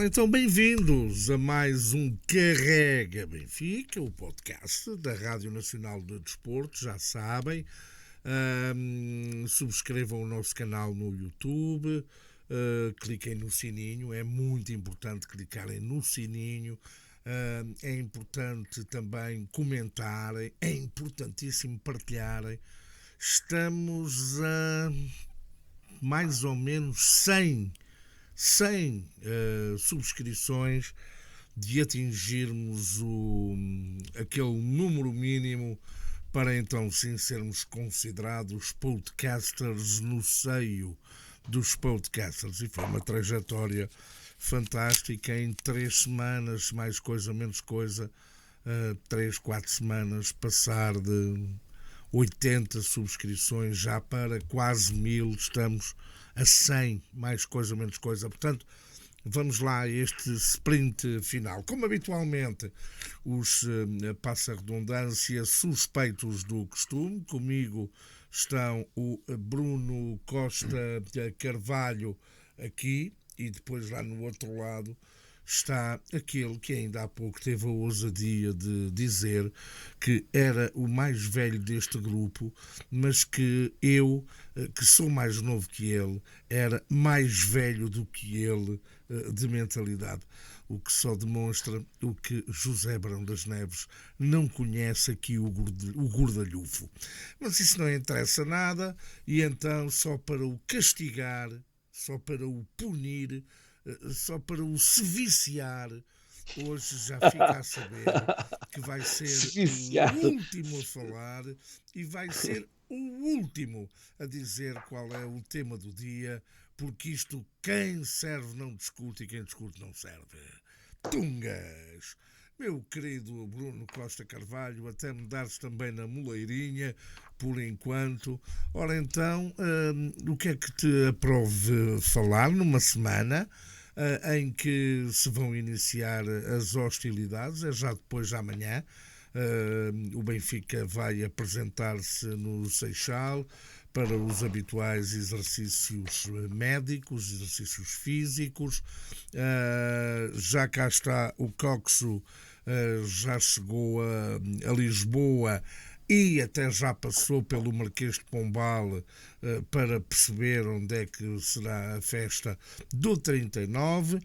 Ora, então, bem-vindos a mais um Carrega Benfica, o podcast da Rádio Nacional de Desporto, já sabem. Subscrevam o nosso canal no YouTube, cliquem no sininho, é muito importante clicarem no sininho. É importante também comentarem, é importantíssimo partilharem. Estamos a mais ou menos 100 subscrições de atingirmos aquele número mínimo para então sim sermos considerados podcasters no seio dos podcasters. E foi uma trajetória fantástica em 3 semanas, mais coisa, menos coisa, 3, 4 semanas, passar de 80 subscrições já para quase 1000, estamos a 100, mais coisa, menos coisa. Portanto, vamos lá a este sprint final. Como habitualmente, os, passa a redundância, suspeitos do costume. Comigo estão o Bruno Costa Carvalho aqui e depois lá no outro lado está aquele que ainda há pouco teve a ousadia de dizer que era o mais velho deste grupo, mas que eu, que sou mais novo que ele, era mais velho do que ele de mentalidade. O que só demonstra o que José Brão das Neves não conhece aqui o gordalhufo. Mas isso não interessa nada e então só para o castigar, só para o punir, só para o se viciar, hoje já fica a saber que vai ser o último a falar e vai ser o último a dizer qual é o tema do dia, porque isto quem serve não discute e quem discute não serve. Tungas! Meu querido Bruno Costa Carvalho, até me dares também na moleirinha, por enquanto. Ora então, o que é que te aprove falar numa semana em que se vão iniciar as hostilidades? É já depois de amanhã. O Benfica vai apresentar-se no Seixal para os habituais exercícios médicos, exercícios físicos. Já cá está o Coxo, já chegou a Lisboa e até já passou pelo Marquês de Pombal para perceber onde é que será a festa do 39.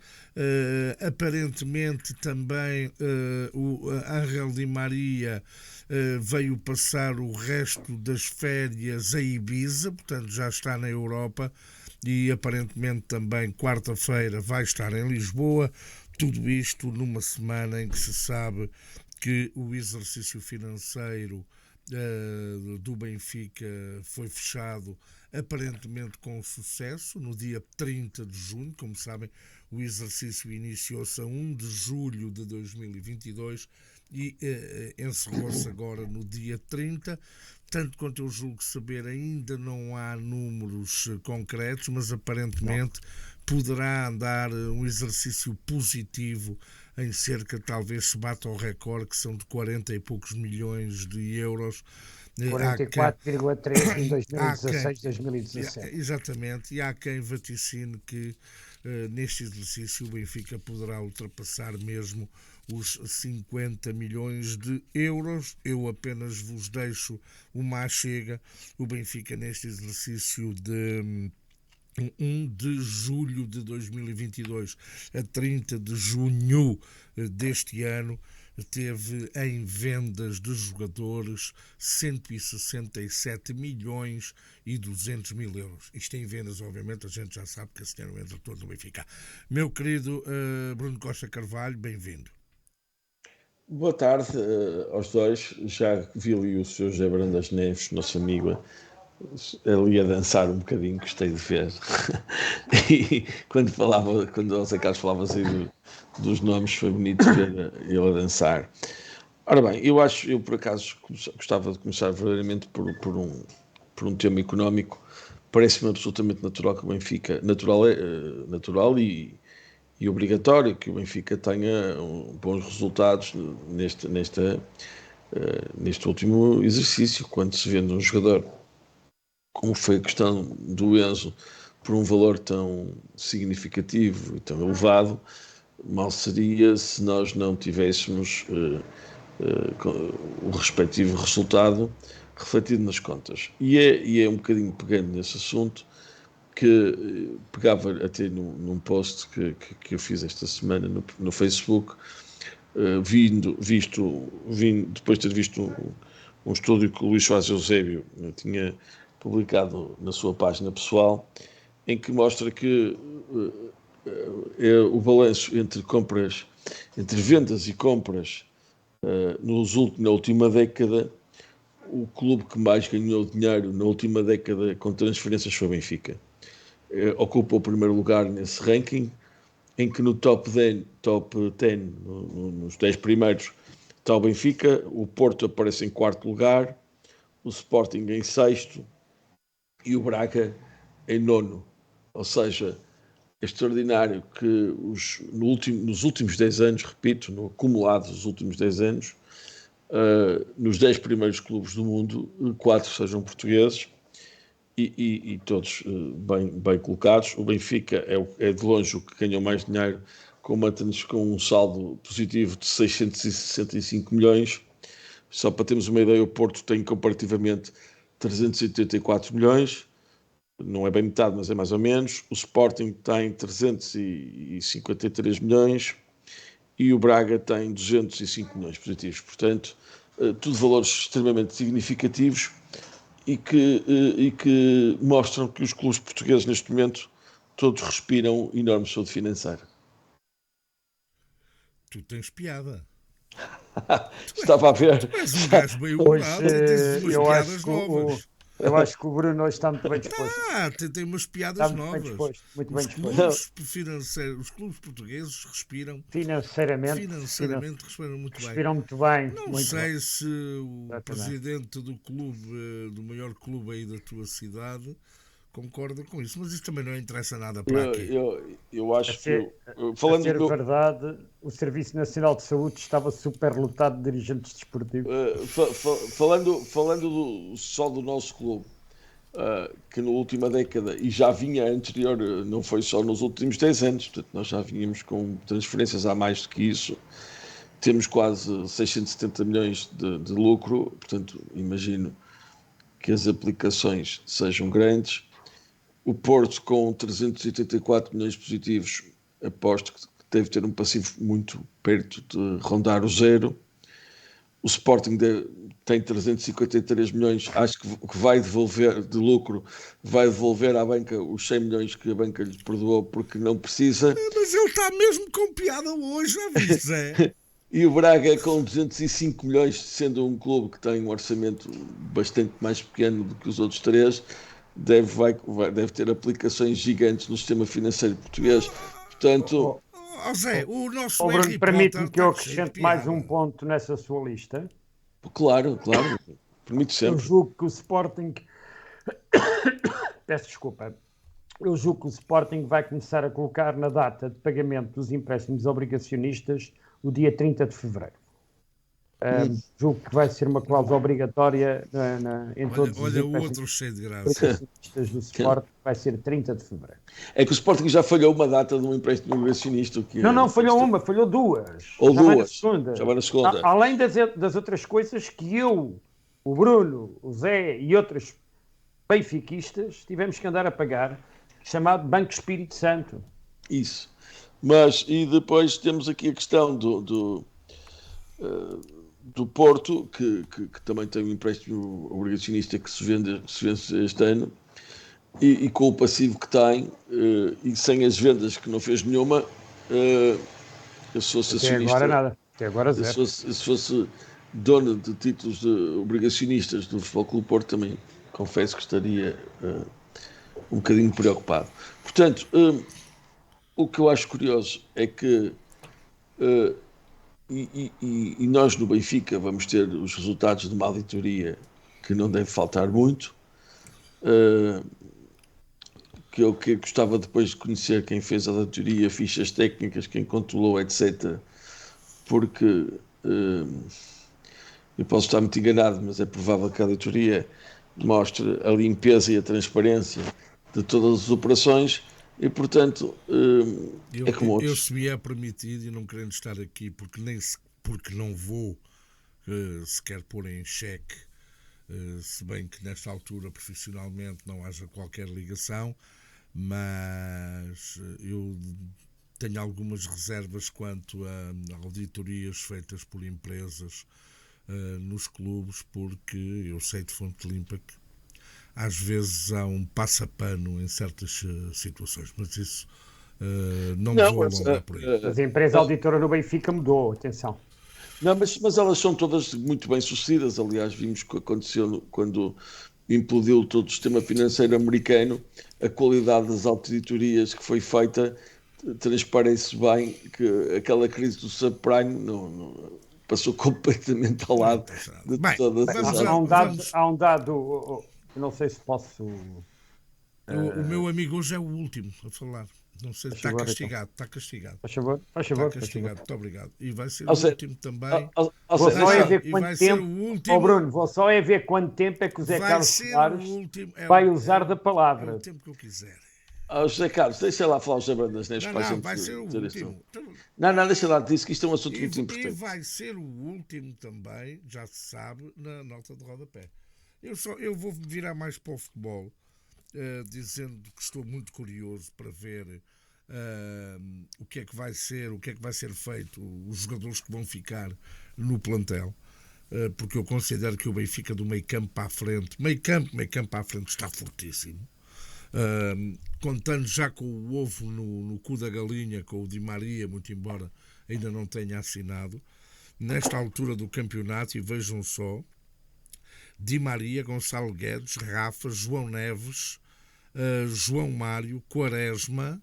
Aparentemente também o Ángel Di Maria veio passar o resto das férias a Ibiza, portanto já está na Europa e aparentemente também quarta-feira vai estar em Lisboa. Tudo isto numa semana em que se sabe que o exercício financeiro do Benfica foi fechado aparentemente com sucesso no dia 30 de junho. Como sabem, o exercício iniciou-se a 1 de julho de 2022 e encerrou-se agora no dia 30. Tanto quanto eu julgo saber, ainda não há números concretos, mas aparentemente poderá andar um exercício positivo em cerca, talvez se bata o recorde, que são de 40 e poucos milhões de euros. 44,3 em 2016, 2017. Exatamente, e há quem vaticine que neste exercício o Benfica poderá ultrapassar mesmo os 50 milhões de euros. Eu apenas vos deixo uma achega. O Benfica neste exercício de 1 de julho de 2022 a 30 de junho deste ano teve em vendas de jogadores 167 milhões e 200 mil euros. Isto em vendas, obviamente, a gente já sabe que esse dinheiro entra todo no Benfica. Meu querido Bruno Costa Carvalho, bem-vindo. Boa tarde aos dois. Já vi ali o Sr. José Brão das Neves, nosso amigo, ali a dançar um bocadinho, gostei de ver. E quando o José Carlos falava assim dos nomes, foi bonito ver ele a dançar. Ora bem, eu por acaso gostava de começar verdadeiramente por um tema económico. Parece-me absolutamente natural que o Benfica, natural e obrigatório que o Benfica tenha bons resultados neste último exercício, quando se vende um jogador, como foi a questão do Enzo, por um valor tão significativo e tão elevado. mal seria se nós não tivéssemos o respectivo resultado refletido nas contas. E é um bocadinho pegando nesse assunto que pegava até num post que eu fiz esta semana no Facebook, depois de ter visto um estudo que o Luís Soares Eusébio tinha publicado na sua página pessoal, em que mostra que o balanço entre vendas e compras na última década, o clube que mais ganhou dinheiro na última década com transferências foi o Benfica. Ocupa o primeiro lugar nesse ranking, em que no top 10, nos 10 primeiros, está o Benfica, o Porto aparece em quarto lugar, o Sporting em sexto e o Braga em nono. Ou seja, é extraordinário que nos últimos 10 anos, repito, no acumulado dos últimos 10 anos, nos 10 primeiros clubes do mundo, 4 sejam portugueses e todos bem colocados. O Benfica é de longe o que ganhou mais dinheiro, com um saldo positivo de 665 milhões. Só para termos uma ideia, o Porto tem comparativamente 384 milhões. Não é bem metade, mas é mais ou menos. O Sporting tem 353 milhões e o Braga tem 205 milhões positivos. Portanto, tudo valores extremamente significativos e que mostram que os clubes portugueses neste momento todos respiram enorme saúde financeira. Tu tens piada. Estava a ver. Tu és um gajo bem humorado e tens umas piadas novas. Eu acho que o Bruno hoje está muito bem disposto. Tem umas piadas está novas. Muito bem disposto. Os clubes portugueses respiram financeiramente respiram muito bem. Respiram muito bem. Não sei se o presidente do clube, do maior clube aí da tua cidade, concorda com isso, mas isso também não interessa nada para aqui. Eu acho que... Falando a ser verdade, o Serviço Nacional de Saúde estava superlotado de dirigentes desportivos. Falando só do nosso clube, que na última década, e já vinha anterior, não foi só nos últimos 10 anos, portanto, nós já vínhamos com transferências há mais do que isso, temos quase 670 milhões de lucro, portanto, imagino que as aplicações sejam grandes. O Porto, com 384 milhões positivos, aposto que deve ter um passivo muito perto de rondar o zero. O Sporting tem 353 milhões, acho que vai devolver de lucro, vai devolver à banca os 100 milhões que a banca lhe perdoou porque não precisa. Mas ele está mesmo com piada hoje, já viste, Zé? E o Braga com 205 milhões, sendo um clube que tem um orçamento bastante mais pequeno do que os outros três, deve ter aplicações gigantes no sistema financeiro português. Portanto... Zé, o nosso Bruno, permite-me que eu acrescente mais um ponto nessa sua lista. Claro. Permite sempre. Eu julgo que o Sporting... Peço desculpa. Eu julgo que o Sporting vai começar a colocar na data de pagamento dos empréstimos obrigacionistas o dia 30 de fevereiro. Julgo que vai ser uma cláusula obrigatória em todos os o outro cheio de graça do Sporting, vai ser 30 de fevereiro. É que o Sporting já falhou uma data de um empréstimo obrigacionista. Não, falhou uma, falhou duas. Ou já duas. Já vai na segunda. Além das outras coisas que eu, o Bruno, o Zé e outros benfiquistas tivemos que andar a pagar, chamado Banco Espírito Santo. Isso. E depois temos aqui a questão do Porto, que também tem um empréstimo obrigacionista que se vence este ano, e com o passivo que tem, e sem as vendas que não fez nenhuma, eu se fosse acionista... Até agora nada, até agora zero. Se fosse dono de títulos obrigacionistas do Futebol Clube Porto, também confesso que estaria um bocadinho preocupado. Portanto, o que eu acho curioso é que e nós no Benfica vamos ter os resultados de uma auditoria que não deve faltar muito, que eu gostava depois de conhecer quem fez a auditoria, fichas técnicas, quem controlou, etc. Porque eu posso estar muito enganado, mas é provável que a auditoria mostre a limpeza e a transparência de todas as operações, E portanto, Eu, é como eu, outros. se me é permitido, e não querendo estar aqui, porque não vou sequer pôr em xeque, se bem que nesta altura profissionalmente não haja qualquer ligação, mas eu tenho algumas reservas quanto a auditorias feitas por empresas nos clubes, porque eu sei de fonte limpa que às vezes há um passapano em certas situações, mas isso não me Não, vou alongar por aí. Mas a empresa auditora do Benfica mudou, atenção. não, mas elas são todas muito bem sucedidas. Aliás, vimos o que aconteceu quando implodiu todo o sistema financeiro americano, a qualidade das auditorias que foi feita transparece bem que aquela crise do subprime passou completamente ao Não lado passa nada. de Bem, todas Bem, as vamos há a, um dado, vamos. há um dado, eu não sei se posso. O meu amigo hoje é o último a falar. Não sei, Faz está favor, então. castigado, está castigado. Faz favor, faz Está favor, faz favor. castigado, muito obrigado. E vai ser Ou o seja, último também. ou Vou seja, só é deixa, ver E quanto vai ser o tempo. Ó último. Bruno, vou só é ver quanto tempo é que o Zé Vai Carlos ser o Soares último. vai usar da É o palavra. tempo que eu quiser. José Carlos, deixa lá falar os José Brandas Neves Não, para a não, gente vai ser o dizer isto. último. Então, Não, deixa lá, disse que isto é um assunto muito e importante. vai ser o último também, já se sabe, na nota de rodapé. Eu vou virar mais para o futebol, dizendo que estou muito curioso para ver o que é que vai ser, o que é que vai ser feito, os jogadores que vão ficar no plantel. Porque eu considero que o Benfica do meio campo para a frente, meio campo para a frente está fortíssimo. Contando já com o ovo no cu da galinha, com o Di Maria, muito embora ainda não tenha assinado, nesta altura do campeonato, e vejam só, Di Maria, Gonçalo Guedes, Rafa, João Neves, João Mário, Quaresma,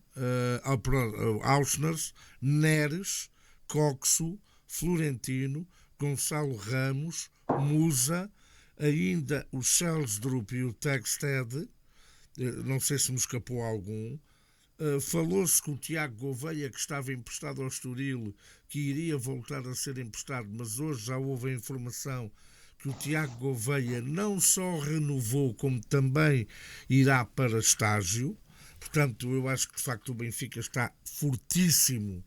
Auschners, Neres, Coxo, Florentino, Gonçalo Ramos, Musa, ainda o Charles Drup e o Tegsted, não sei se me escapou algum. Falou-se que o Tiago Gouveia, que estava emprestado ao Estoril, que iria voltar a ser emprestado, mas hoje já houve a informação que o Tiago Gouveia não só renovou, como também irá para estágio. Portanto, eu acho que de facto o Benfica está fortíssimo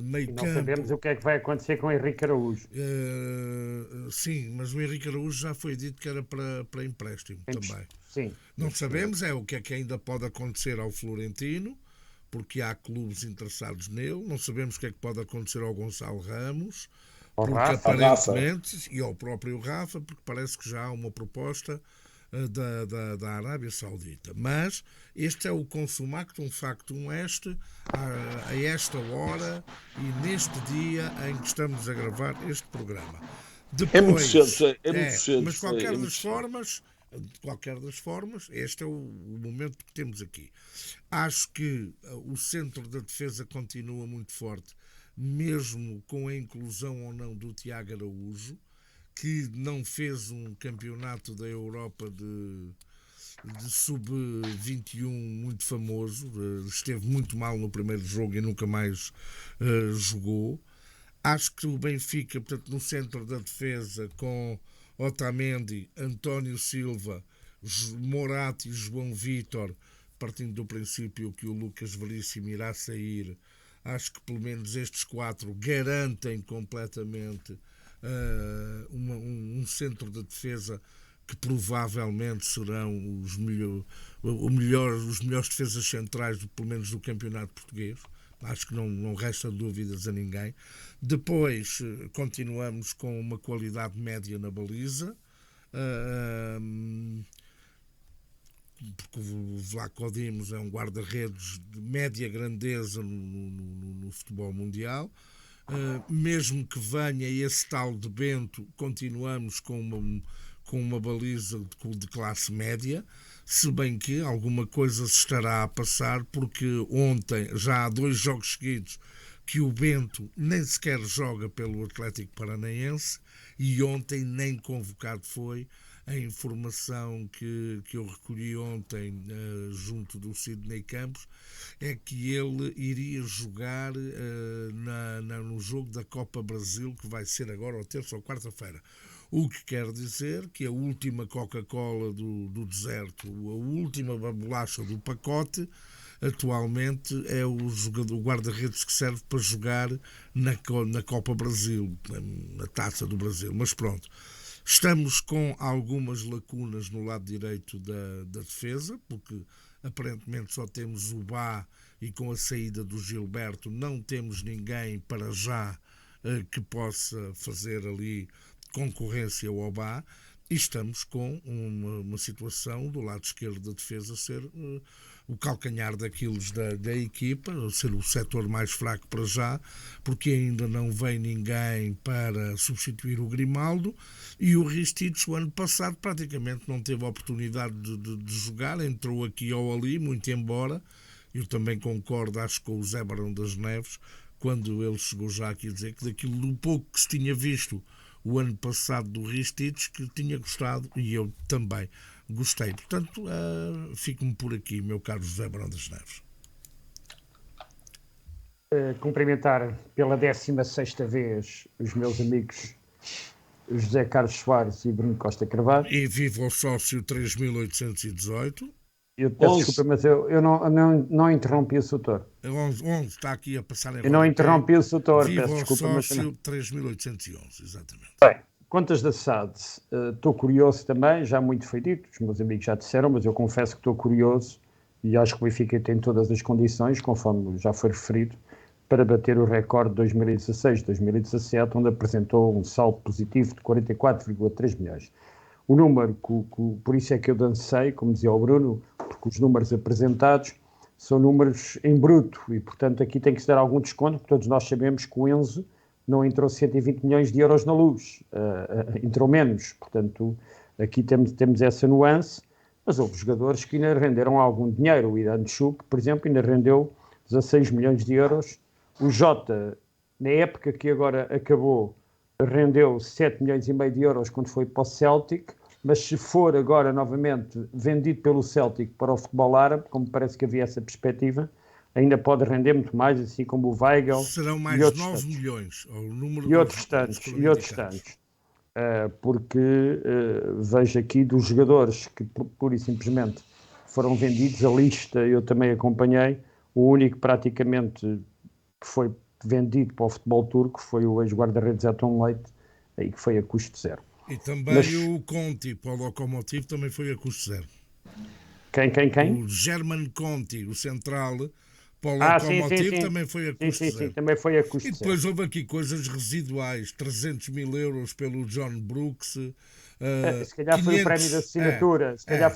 meio E não sabemos campo. o que é que vai acontecer com o Henrique Araújo. Sim, mas o Henrique Araújo já foi dito que era para empréstimo também. Sim. Não sabemos o que é que ainda pode acontecer ao Florentino, porque há clubes interessados nele. Não sabemos o que é que pode acontecer ao Gonçalo Ramos, O porque Rafa. aparentemente, e ao próprio Rafa, porque parece que já há uma proposta da Arábia Saudita. Mas este é o consumactum factum est, a esta hora e neste dia em que estamos a gravar este programa. É muito cedo, Depois, é muito cedo. mas É muito cedo. de qualquer das formas, este é o momento que temos aqui. Acho que o centro da defesa continua muito forte, mesmo com a inclusão ou não do Tiago Araújo, que não fez um campeonato da Europa de sub-21 muito famoso, esteve muito mal no primeiro jogo e nunca mais jogou. Acho que o Benfica, portanto, no centro da defesa, com Otamendi, António Silva, Moratti e João Vítor, partindo do princípio que o Lucas Veríssimo irá sair, acho que pelo menos estes quatro garantem completamente um centro de defesa que provavelmente serão os melhores defesas centrais, pelo menos do campeonato português. Acho que não resta dúvidas a ninguém. Depois continuamos com uma qualidade média na baliza, porque o Vlaco Dimos é um guarda-redes de média grandeza no futebol mundial. Mesmo que venha esse tal de Bento, continuamos com uma baliza de classe média, se bem que alguma coisa se estará a passar, porque ontem já há 2 jogos seguidos que o Bento nem sequer joga pelo Atlético Paranaense e ontem nem convocado foi. A informação que eu recolhi ontem junto do Sidney Campos é que ele iria jogar no jogo da Copa Brasil, que vai ser agora ou terça ou quarta-feira. O que quer dizer que a última Coca-Cola do deserto, a última bolacha do pacote, atualmente é o guarda-redes que serve para jogar na Copa Brasil, na Taça do Brasil. Mas pronto, estamos com algumas lacunas no lado direito da defesa, porque aparentemente só temos o Bá e com a saída do Gilberto não temos ninguém para já que possa fazer ali concorrência ao Bá. E estamos com uma situação do lado esquerdo da defesa ser o calcanhar daqueles da equipa, ser o setor mais fraco para já, porque ainda não vem ninguém para substituir o Grimaldo, e o Ristich o ano passado praticamente não teve a oportunidade de jogar, entrou aqui ou ali, muito embora, eu também concordo, acho, com o Zé Barão das Neves, quando ele chegou já aqui a dizer que daquilo do pouco que se tinha visto o ano passado do Ristich, que tinha gostado, e eu também gostei. Portanto, fico-me por aqui, meu caro José Barão das Neves. Cumprimentar pela 16ª vez os meus amigos José Carlos Soares e Bruno Costa Carvalho. E viva o sócio 3818. Eu peço desculpa, mas eu não interrompi o Soutor. 11 está aqui a passar em Eu não interrompi o Soutor, viva peço desculpa. Viva o sócio 3811, exatamente. Bem, contas da SAD, estou curioso também, já muito foi dito, os meus amigos já disseram, mas eu confesso que estou curioso e acho que o Benfica tem todas as condições, conforme já foi referido, para bater o recorde de 2016-2017, onde apresentou um saldo positivo de 44,3 milhões. O número, por isso é que eu dancei, como dizia o Bruno, porque os números apresentados são números em bruto e, portanto, aqui tem que se dar algum desconto, porque todos nós sabemos que o Enzo não entrou 120 milhões de euros na Luz, entrou menos, portanto, aqui temos essa nuance, mas houve jogadores que ainda renderam algum dinheiro. O Idan Chuk, por exemplo, ainda rendeu 16 milhões de euros. O Jota, na época que agora acabou, rendeu 7 milhões e meio de euros quando foi para o Celtic, mas se for agora novamente vendido pelo Celtic para o futebol árabe, como parece que havia essa perspectiva, ainda pode render muito mais, assim como o Weigl. Serão mais 9 milhões. O número e outros tantos. Porque vejo aqui dos jogadores que pura e simplesmente foram vendidos, a lista eu também acompanhei, o único praticamente que foi vendido para o futebol turco foi o ex-guarda-redes Atom Leite, aí que foi a custo zero. E também o Conti para o Lokomotiv também foi a custo zero. Quem? O German Conti, o central, para o Lokomotiv também foi a custo zero. Sim, também foi a custo zero. E depois houve aqui coisas residuais, 300 mil euros pelo John Brooks. Se calhar 500, foi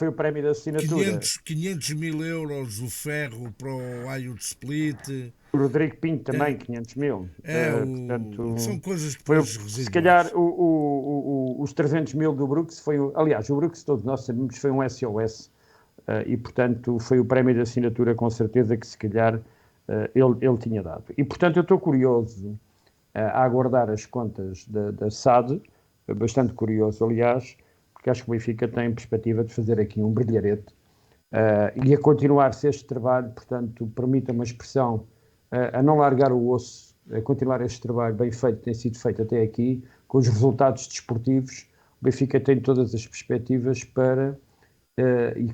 o prémio da assinatura. 500 mil euros o Ferro para o Ayout Split. O Rodrigo Pinto também, 500 mil. Portanto, são coisas que residuais. Se calhar os 300 mil do Brooks aliás, o Brooks todos nós sabemos foi um SOS e portanto foi o prémio de assinatura com certeza que se calhar ele tinha dado. E portanto eu estou curioso a aguardar as contas da SAD, bastante curioso aliás, porque acho que o Benfica tem perspectiva de fazer aqui um brilharete e a continuar-se este trabalho, portanto permita uma expressão, a não largar o osso, a continuar este trabalho bem feito, que tem sido feito até aqui, com os resultados desportivos. O Benfica tem todas as perspectivas para, e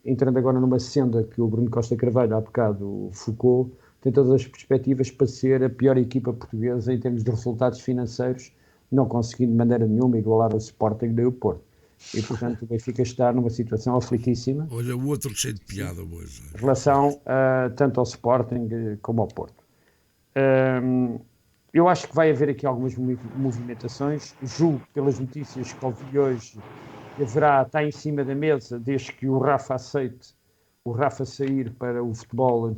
entrando agora numa senda que o Bruno Costa Carvalho há bocado focou, tem todas as perspectivas para ser a pior equipa portuguesa em termos de resultados financeiros, não conseguindo de maneira nenhuma igualar o Sporting nem o Porto. E, portanto, o Benfica está numa situação aflitíssima. Olha, o outro cheio de piada hoje. Em relação tanto ao Sporting como ao Porto. Eu acho que vai haver aqui algumas movimentações. Julgo, pelas notícias que ouvi hoje, que está em cima da mesa, desde que o Rafa aceite, o Rafa sair para o futebol,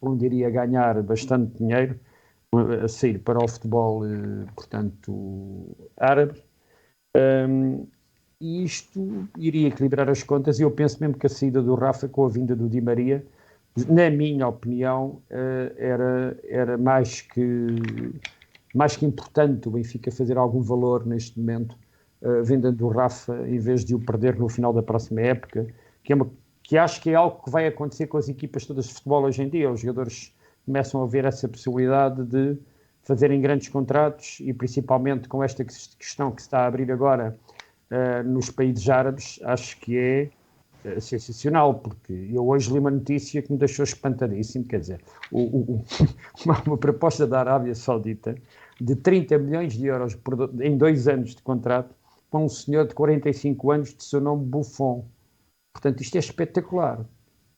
onde iria ganhar bastante dinheiro, a sair para o futebol, portanto, árabe. E isto iria equilibrar as contas, e eu penso mesmo que a saída do Rafa com a vinda do Di Maria, na minha opinião, era mais que importante o Benfica fazer algum valor neste momento, vendendo o Rafa em vez de o perder no final da próxima época, que acho que é algo que vai acontecer com as equipas todas de futebol hoje em dia. Os jogadores começam a ver essa possibilidade de fazerem grandes contratos e principalmente com esta questão que se está a abrir agora nos países árabes, acho que é sensacional, porque eu hoje li uma notícia que me deixou espantadíssimo, quer dizer, uma proposta da Arábia Saudita de 30 milhões de euros em 2 anos de contrato para um senhor de 45 anos de seu nome Buffon. Portanto, isto é espetacular.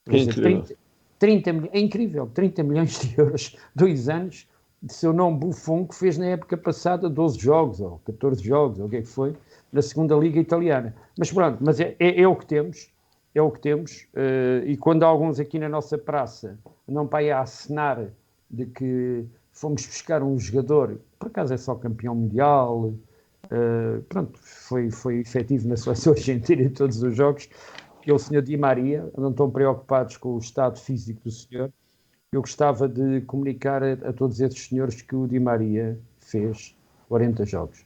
É incrível. 30, é incrível, 30 milhões de euros, 2 anos, de seu nome Buffon, que fez na época passada 12 jogos, ou 14 jogos, ou o que é que foi, na segunda Liga Italiana. Mas pronto, mas é o que temos, e quando alguns aqui na nossa praça não para aí a acenar de que fomos buscar um jogador, por acaso é só campeão mundial, pronto, foi efetivo na seleção argentina em todos os jogos, que é o senhor Di Maria, não estão preocupados com o estado físico do senhor. Eu gostava de comunicar a todos esses senhores que o Di Maria fez 40 jogos.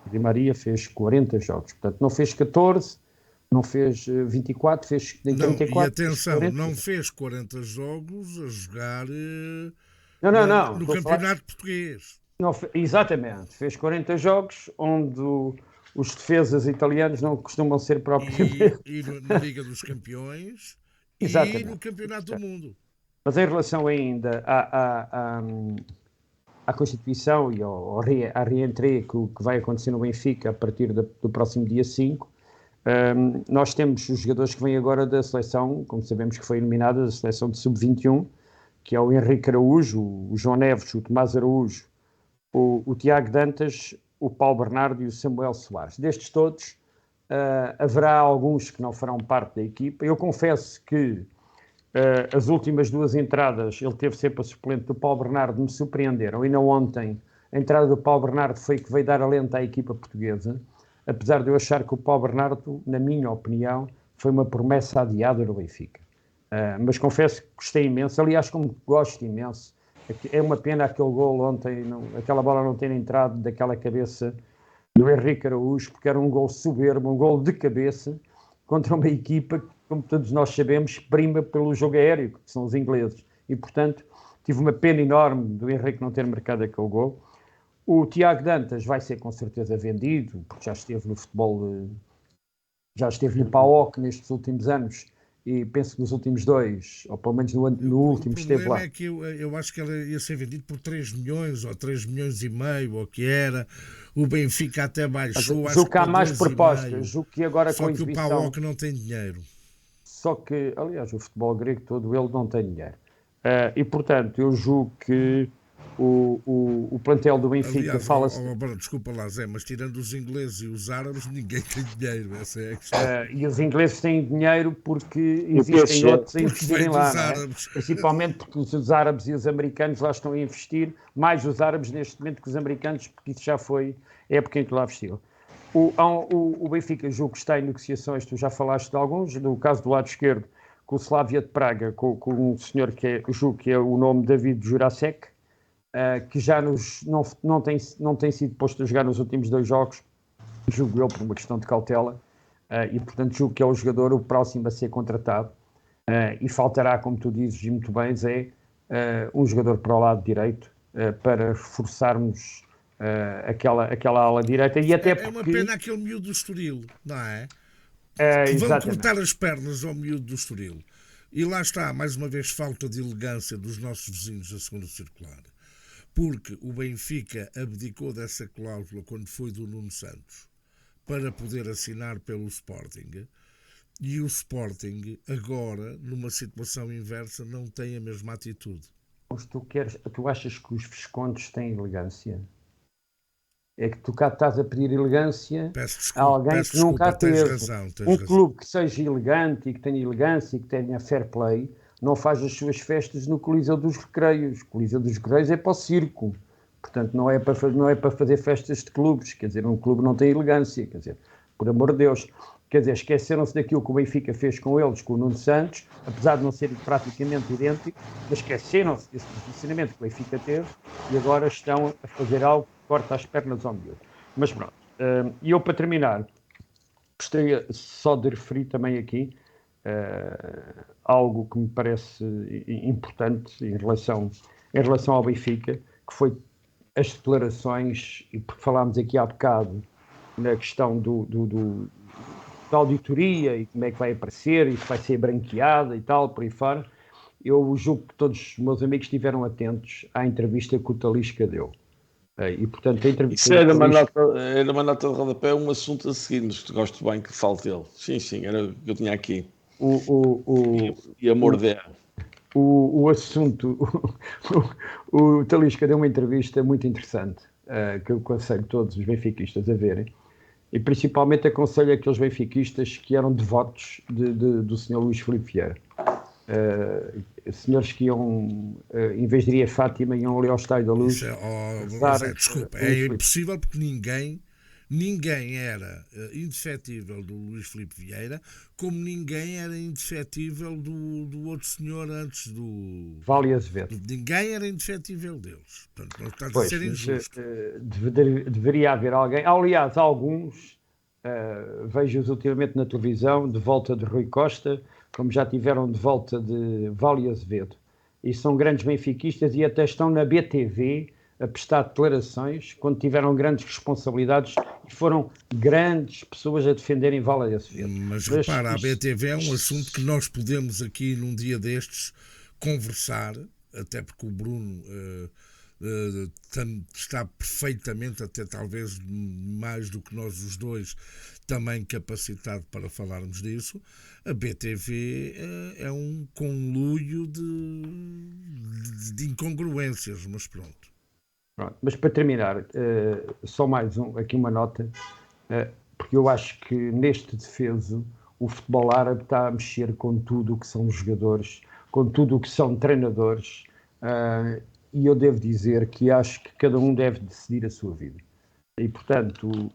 O Di Maria fez 40 jogos, portanto não fez 14, não fez 24, fez 34. Não, e atenção, não fez 40 jogos a jogar não, no Campeonato Português. Não, exatamente, fez 40 jogos onde os defesas italianos não costumam ser propriamente... E na Liga dos Campeões e no Campeonato do Mundo. Mas em relação ainda à Constituição e à reentrée que vai acontecer no Benfica a partir do próximo dia 5, nós temos os jogadores que vêm agora da seleção, como sabemos que foi eliminada da seleção de Sub-21, que é o Henrique Araújo, o João Neves, o Tomás Araújo, o Tiago Dantas, o Paulo Bernardo e o Samuel Soares. Destes todos, haverá alguns que não farão parte da equipa. Eu confesso que as últimas 2 entradas, ele teve sempre a suplente do Paulo Bernardo, me surpreenderam. Ainda ontem, a entrada do Paulo Bernardo foi que veio dar alento à equipa portuguesa, apesar de eu achar que o Paulo Bernardo, na minha opinião, foi uma promessa adiada no Benfica. Mas confesso que gostei imenso, aliás, como gosto imenso. É uma pena aquele gol ontem, aquela bola não ter entrado daquela cabeça do Henrique Araújo, porque era um gol soberbo, um gol de cabeça, contra uma equipa que, como todos nós sabemos, prima pelo jogo aéreo, que são os ingleses. E, portanto, tive uma pena enorme do Henrique não ter marcado aquele gol. O Tiago Dantas vai ser com certeza vendido, porque já esteve no futebol, já esteve no PAOK nestes últimos anos, e penso que nos últimos 2, ou pelo menos no último, esteve lá. O problema é que eu acho que ele ia ser vendido por 3 milhões, ou 3 milhões e meio, ou o que era. O Benfica até baixou. Julgo que há mais propostas, julgo que agora só com a que exibição... o PAOK não tem dinheiro. Só que, aliás, o futebol grego todo ele não tem dinheiro. E, portanto, eu julgo que o plantel do Benfica fala-se... Desculpa lá, Zé, mas tirando os ingleses e os árabes, ninguém tem dinheiro. Essa é a questão. E os ingleses têm dinheiro porque existem outros a investirem lá, principalmente porque os árabes e os americanos lá estão a investir, mais os árabes neste momento que os americanos, porque isso já foi a época em que lá investiu. O Benfica, julgo que está em negociações, tu já falaste de alguns, no caso do lado esquerdo, com o Slavia de Praga, com um senhor que julgo que é o nome David Jurasek, que já não tem sido posto a jogar nos últimos 2 jogos, julgo eu por uma questão de cautela, e portanto julgo que é o jogador o próximo a ser contratado, e faltará, como tu dizes e muito bem, Zé, um jogador para o lado direito, para reforçarmos aquela ala direita, e até porque... É uma pena aquele miúdo do Estoril, não é? Que vão cortar as pernas ao miúdo do Estoril. E lá está, mais uma vez, falta de elegância dos nossos vizinhos da segunda circular. Porque o Benfica abdicou dessa cláusula quando foi do Nuno Santos para poder assinar pelo Sporting, e o Sporting agora, numa situação inversa, não tem a mesma atitude. Mas tu achas que os Viscondes têm elegância? É que tu cá estás a pedir elegância a alguém que nunca a teve. Um clube que seja elegante e que tenha elegância e que tenha fair play não faz as suas festas no Coliseu dos Recreios. O Coliseu dos Recreios é para o circo. Portanto, não é para fazer festas de clubes. Quer dizer, um clube não tem elegância. Quer dizer, por amor de Deus. Quer dizer, esqueceram-se daquilo que o Benfica fez com eles, com o Nuno Santos, apesar de não serem praticamente idênticos, mas esqueceram-se desse posicionamento que o Benfica teve e agora estão a fazer algo que corta as pernas ao miúdo. Mas pronto. E eu, para terminar, gostaria só de referir também aqui algo que me parece importante em relação ao Benfica, que foi as declarações, e porque falámos aqui há bocado na questão da auditoria e como é que vai aparecer, e se vai ser branqueada e tal, por aí fora. Eu julgo que todos os meus amigos estiveram atentos à entrevista que o Talisca deu. E, portanto, a entrevista Isso do era uma nota de rodapé, um assunto a seguir, mas gosto bem que fale dele. Sim, sim, era o que eu tinha aqui. E a morder. O assunto, o Talisca deu uma entrevista muito interessante, que eu aconselho todos os benfiquistas a verem, e principalmente aconselho aqueles benfiquistas que eram devotos do Sr. Luís Filipe Vieira. Senhores que iam, em vez de ir a Fátima, iam ali ao Estádio da Luz. Desculpa, é impossível porque ninguém era indefetível do Luís Filipe Vieira, como ninguém era indefetível do outro senhor antes do Vale Azevedo. Ninguém era indefetível deles. Portanto, não está a ser injusto. Deveria haver alguém. Aliás, alguns vejo-os ultimamente na televisão, de volta de Rui Costa, como já tiveram de volta de Vale Azevedo. E são grandes benfiquistas e até estão na BTV a prestar declarações quando tiveram grandes responsabilidades e foram grandes pessoas a defenderem Vale Azevedo. Mas repara, a BTV é um assunto que nós podemos aqui num dia destes conversar, até porque o Bruno está perfeitamente, até talvez mais do que nós os dois, também capacitado para falarmos disso. A BTV é um conluio de incongruências, mas pronto. Mas para terminar, só mais aqui uma nota, porque eu acho que neste defeso o futebol árabe está a mexer com tudo o que são jogadores, com tudo o que são treinadores, e eu devo dizer que acho que cada um deve decidir a sua vida. E, portanto,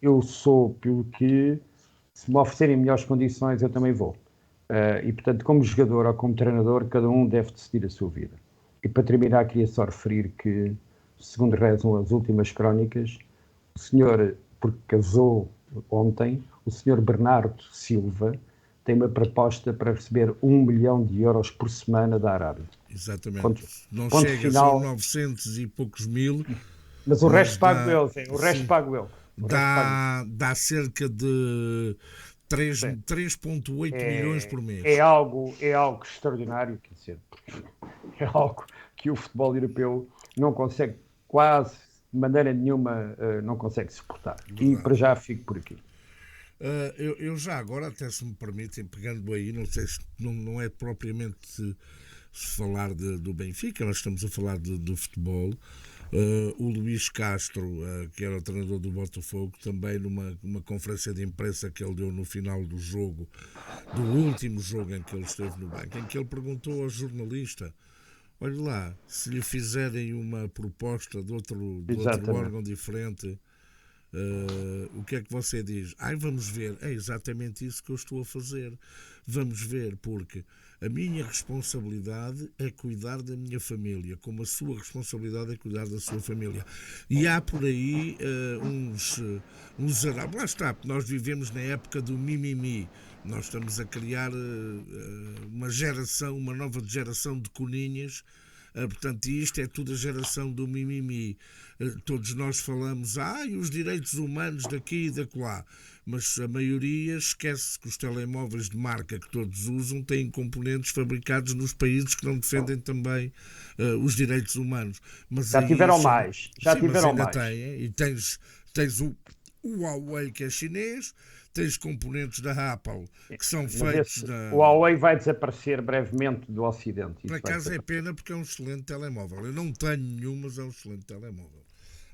eu sou pelo que, se me oferecerem melhores condições, eu também vou. E, portanto, como jogador ou como treinador, cada um deve decidir a sua vida. E para terminar, queria só referir que, segundo rezam as últimas crónicas, o senhor, porque casou ontem, o senhor Bernardo Silva tem uma proposta para receber 1 milhão de euros por semana da Arábia. Exatamente. Não chega, final, são 900 e poucos mil. Mas o resto pago eu, sim, o resto pago eu. Dá cerca de 3,8 milhões por mês. É algo extraordinário, quer dizer, é algo que o futebol europeu não consegue quase, de maneira nenhuma, não consegue suportar. Verdade. E para já fico por aqui. Eu já agora, até se me permitem, pegando aí, não sei se não é propriamente se falar do Benfica, nós estamos a falar do futebol. O Luís Castro, que era o treinador do Botafogo, também numa conferência de imprensa que ele deu no final do jogo, do último jogo em que ele esteve no banco, em que ele perguntou ao jornalista: olha lá, se lhe fizerem uma proposta de outro órgão diferente, o que é que você diz? Vamos ver. É exatamente isso que eu estou a fazer. Vamos ver, porque a minha responsabilidade é cuidar da minha família, como a sua responsabilidade é cuidar da sua família. E há por aí uns lá está, nós vivemos na época do mimimi. Nós estamos a criar uma nova geração de coninhas. Portanto, isto é tudo a geração do mimimi. Todos nós falamos, os direitos humanos daqui e dacolá, mas a maioria esquece que os telemóveis de marca que todos usam têm componentes fabricados nos países que não defendem também os direitos humanos. Mas já tiveram mais. Já tiveram mais. Têm, e tens o Huawei, que é chinês, tens componentes da Apple que são feitos O Huawei vai desaparecer brevemente do Ocidente. Por acaso é pena, porque é um excelente telemóvel. Eu não tenho nenhum, mas é um excelente telemóvel.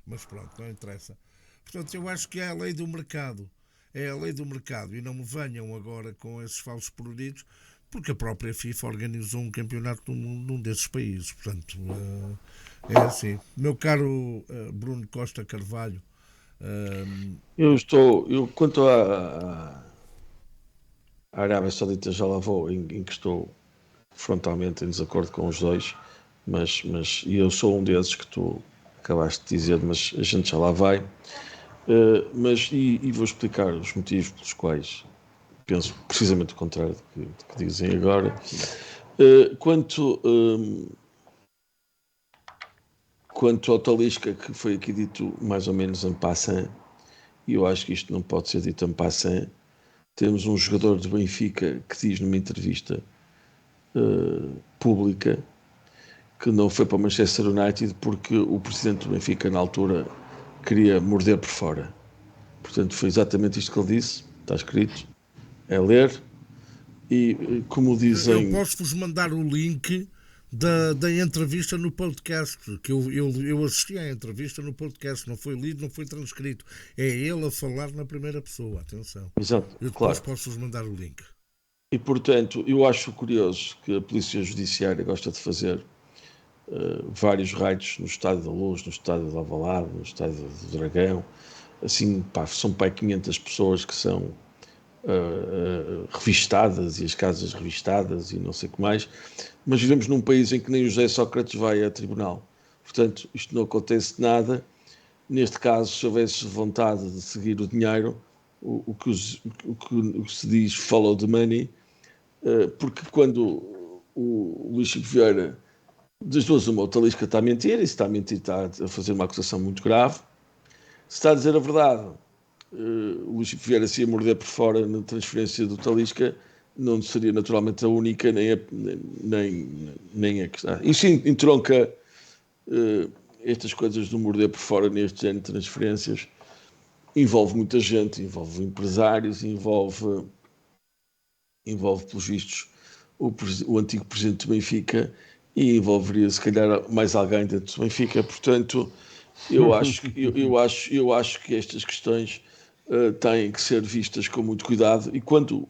Mas pronto, não interessa. Portanto, eu acho que é a lei do mercado. É a lei do mercado. E não me venham agora com esses falsos pruridos, porque a própria FIFA organizou um campeonato do mundo num desses países. Portanto, é assim. Meu caro Bruno Costa Carvalho, quanto à Arábia Saudita, já lá vou, em que estou frontalmente em desacordo com os dois, mas eu sou um desses que tu acabaste de dizer, mas a gente já lá vai. E vou explicar os motivos pelos quais penso precisamente o contrário do que dizem agora. Quanto ao Talisca, que foi aqui dito mais ou menos en passant, e eu acho que isto não pode ser dito en passant, temos um jogador do Benfica que diz numa entrevista pública que não foi para o Manchester United porque o presidente do Benfica, na altura, queria morder por fora. Portanto, foi exatamente isto que ele disse, está escrito, é ler, e como Eu dizem... posso-vos mandar o link da entrevista no podcast, que eu assisti à entrevista no podcast, não foi lido, não foi transcrito. É ele a falar na primeira pessoa, atenção. Exato, Eu depois claro. posso-vos mandar o link. E, portanto, eu acho curioso que a Polícia Judiciária gosta de fazer vários raids no Estádio da Luz, no Estádio de Alvalade, no Estádio do Dragão. Assim, pá, são pá, 500 pessoas que são revistadas e as casas revistadas e não sei o que mais. Mas vivemos num país em que nem o José Sócrates vai a tribunal. Portanto, isto não acontece nada. Neste caso, se houvesse vontade de seguir o dinheiro, o que se diz follow the money, porque quando o Luís Chico Vieira, das duas uma, o Talisca está a mentir, e se está a mentir está a fazer uma acusação muito grave. Se está a dizer a verdade, o Luís Chico Vieira se ia morder por fora na transferência do Talisca, não seria naturalmente a única, nem a questão. Isso entronca estas coisas do morder por fora neste género de transferências. Envolve muita gente, envolve empresários, envolve pelos vistos, o antigo presidente do Benfica, e envolveria se calhar mais alguém dentro do Benfica. Portanto, eu acho que estas questões têm que ser vistas com muito cuidado, e quando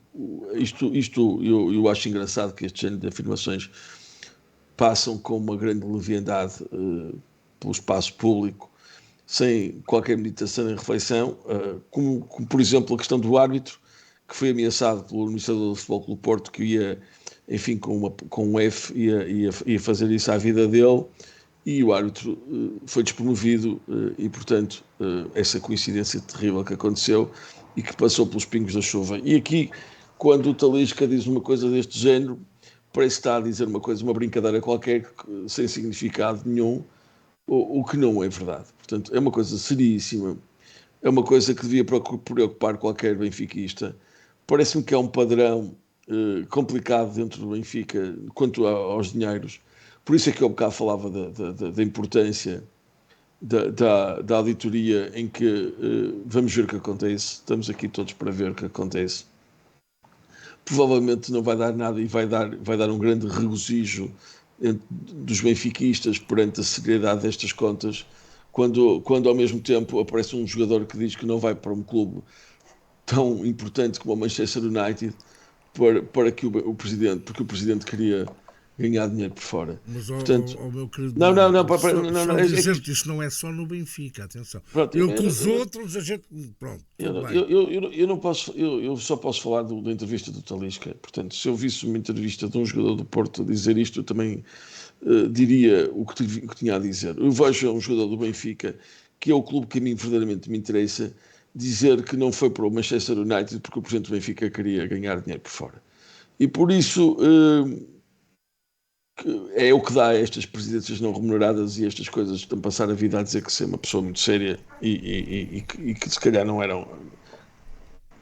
eu acho engraçado que este género de afirmações passam com uma grande leviandade pelo espaço público, sem qualquer meditação nem reflexão, como por exemplo a questão do árbitro, que foi ameaçado pelo administrador do Futebol Clube Porto, que ia, enfim, com um F, ia fazer isso à vida dele, e o árbitro foi despromovido, e portanto essa coincidência terrível que aconteceu e que passou pelos pingos da chuva. E aqui, quando o Talisca diz uma coisa deste género, parece que está a dizer uma coisa, uma brincadeira qualquer, sem significado nenhum, o que não é verdade. Portanto, é uma coisa seríssima, é uma coisa que devia preocupar qualquer benfiquista. Parece-me que é um padrão complicado dentro do Benfica quanto aos dinheiros. Por isso é que eu há bocado falava da importância da auditoria, em que vamos ver o que acontece. Estamos aqui todos para ver o que acontece. Provavelmente não vai dar nada, e vai dar um grande regozijo dos benfiquistas perante a seriedade destas contas, quando ao mesmo tempo aparece um jogador que diz que não vai para um clube tão importante como o Manchester United para que o presidente, porque o presidente queria ganhar dinheiro por fora. Mas, Portanto, meu querido não, não, não, Marco, só é dizer que que isto não é só no Benfica, atenção. pronto, Eu com os outros, a gente. Pronto, tudo bem. eu não posso, eu só posso falar da entrevista do Talisca. Portanto, se eu visse uma entrevista de um jogador do Porto a dizer isto, eu também diria o que tinha a dizer. Eu vejo um jogador do Benfica, que é o clube que a mim verdadeiramente me interessa, dizer que não foi para o Manchester United porque o presidente do Benfica queria ganhar dinheiro por fora. E por isso é o que dá a estas presidências não remuneradas e estas coisas, estão a passar a vida a dizer que ser uma pessoa muito séria e que se calhar não eram.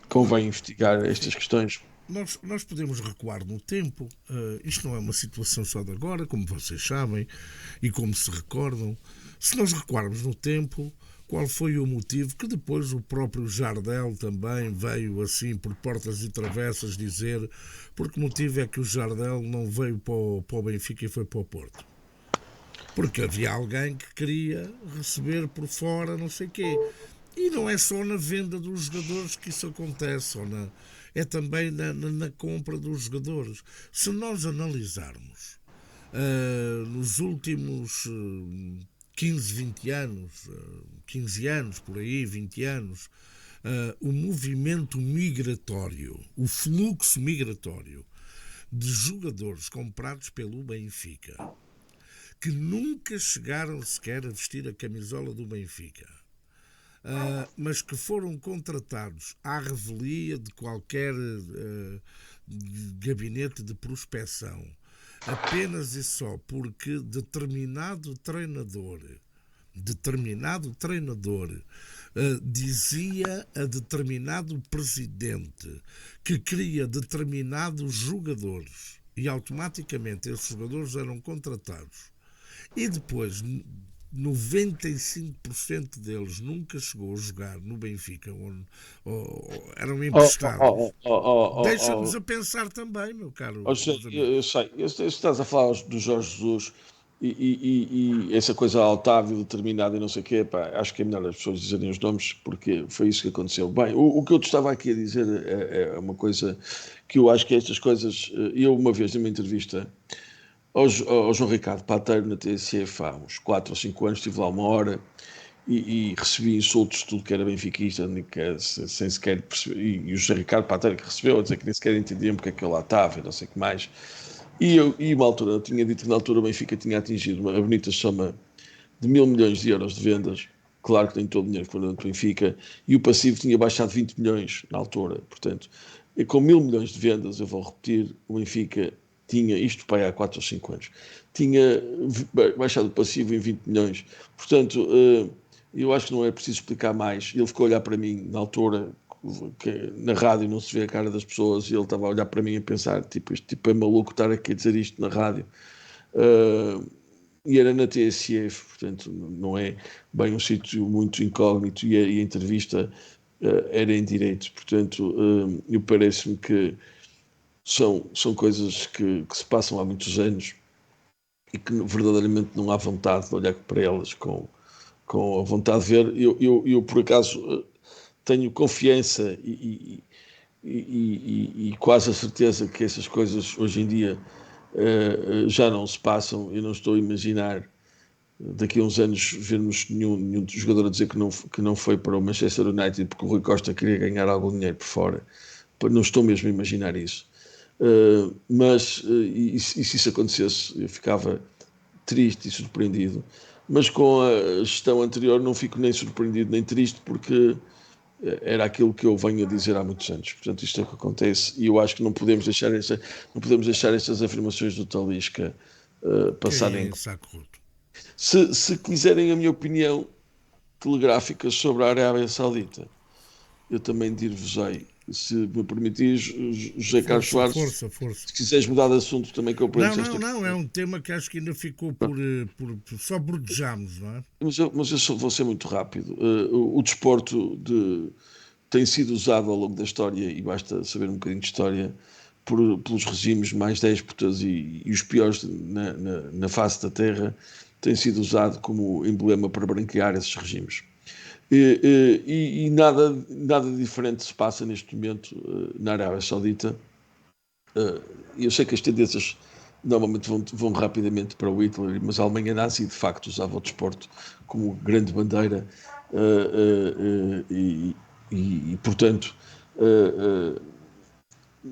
Convém investigar estas questões. Nós podemos recuar no tempo. Isto não é uma situação só de agora, como vocês sabem e como se recordam. Se nós recuarmos no tempo, qual foi o motivo que depois o próprio Jardel também veio assim por portas e travessas dizer por que motivo é que o Jardel não veio para o Benfica e foi para o Porto? Porque havia alguém que queria receber por fora não sei quê. E não é só na venda dos jogadores que isso acontece, é também na compra dos jogadores. Se nós analisarmos nos últimos 15, 20 anos, 15 anos por aí, 20 anos, o movimento migratório, o fluxo migratório de jogadores comprados pelo Benfica, que nunca chegaram sequer a vestir a camisola do Benfica, mas que foram contratados à revelia de qualquer gabinete de prospecção, apenas e só porque determinado treinador determinado treinador dizia a determinado presidente que queria determinados jogadores e automaticamente esses jogadores eram contratados e depois 95% deles nunca chegou a jogar no Benfica ou eram emprestados. Deixa-nos a pensar também, meu caro. Eu sei, estás a falar do Jorge Jesus e essa coisa Otávio determinada e não sei o quê, pá, acho que é melhor as pessoas dizerem os nomes porque foi isso que aconteceu. Bem, o que eu te estava aqui a dizer é uma coisa que eu acho que estas coisas, eu uma vez numa entrevista ao João Ricardo Pateiro na TSF há uns 4 ou 5 anos, estive lá uma hora e recebi insultos de tudo que era benfiquista, sem sequer perceber, e o José Ricardo Pateiro que recebeu a dizer que nem sequer entendiam porque é que eu lá estava e não sei o que mais. E uma altura, eu tinha dito que na altura o Benfica tinha atingido uma bonita soma de 1.000 milhões de euros de vendas, claro que nem todo o dinheiro foi dentro do Benfica, e o passivo tinha baixado 20 milhões na altura, portanto, com 1.000 milhões de vendas, eu vou repetir, o Benfica tinha, isto para aí há 4 ou 5 anos, tinha baixado o passivo em 20 milhões, portanto, eu acho que não é preciso explicar mais, ele ficou a olhar para mim na altura, que na rádio não se vê a cara das pessoas e ele estava a olhar para mim a pensar, tipo, este tipo é maluco estar aqui a dizer isto na rádio. E era na TSF, portanto não é bem um sítio muito incógnito e a entrevista era em direito, portanto eu parece-me que são coisas que se passam há muitos anos e que verdadeiramente não há vontade de olhar para elas com a vontade de ver. Eu por acaso tenho confiança e quase a certeza que essas coisas hoje em dia já não se passam. Eu não estou a imaginar daqui a uns anos vermos nenhum jogador a dizer que não foi para o Manchester United porque o Rui Costa queria ganhar algum dinheiro por fora. Não estou mesmo a imaginar isso. Mas se isso acontecesse, eu ficava triste e surpreendido. Mas com a gestão anterior não fico nem surpreendido nem triste porque era aquilo que eu venho a dizer há muitos anos. Portanto, isto é o que acontece e eu acho que não podemos deixar estas afirmações do Talisca passarem. Se quiserem a minha opinião telegráfica sobre a Arábia Saudita, eu também dir-vos-ei, se me permitires, José Carlos Soares, força. se quiseres mudar de assunto também que eu aprendo esta Não, é um tema que acho que ainda ficou só bordejamos, não é? Mas eu vou ser muito rápido. O desporto tem sido usado ao longo da história, e basta saber um bocadinho de história, pelos regimes mais déspotas e os piores na face da Terra, tem sido usado como emblema para branquear esses regimes. E nada diferente se passa neste momento na Arábia Saudita. Eu sei que as tendências normalmente vão rapidamente para o Hitler, mas a Alemanha nazi de facto usava o desporto como grande bandeira e portanto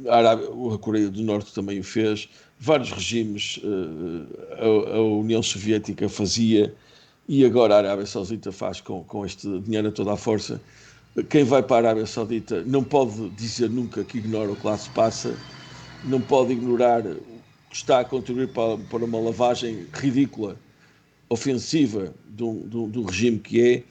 a Coreia do Norte também o fez, vários regimes a União Soviética fazia e agora a Arábia Saudita faz com este dinheiro a toda a força. Quem vai para a Arábia Saudita não pode dizer nunca que ignora o que lá se passa, não pode ignorar o que está a contribuir para uma lavagem ridícula, ofensiva do regime que é,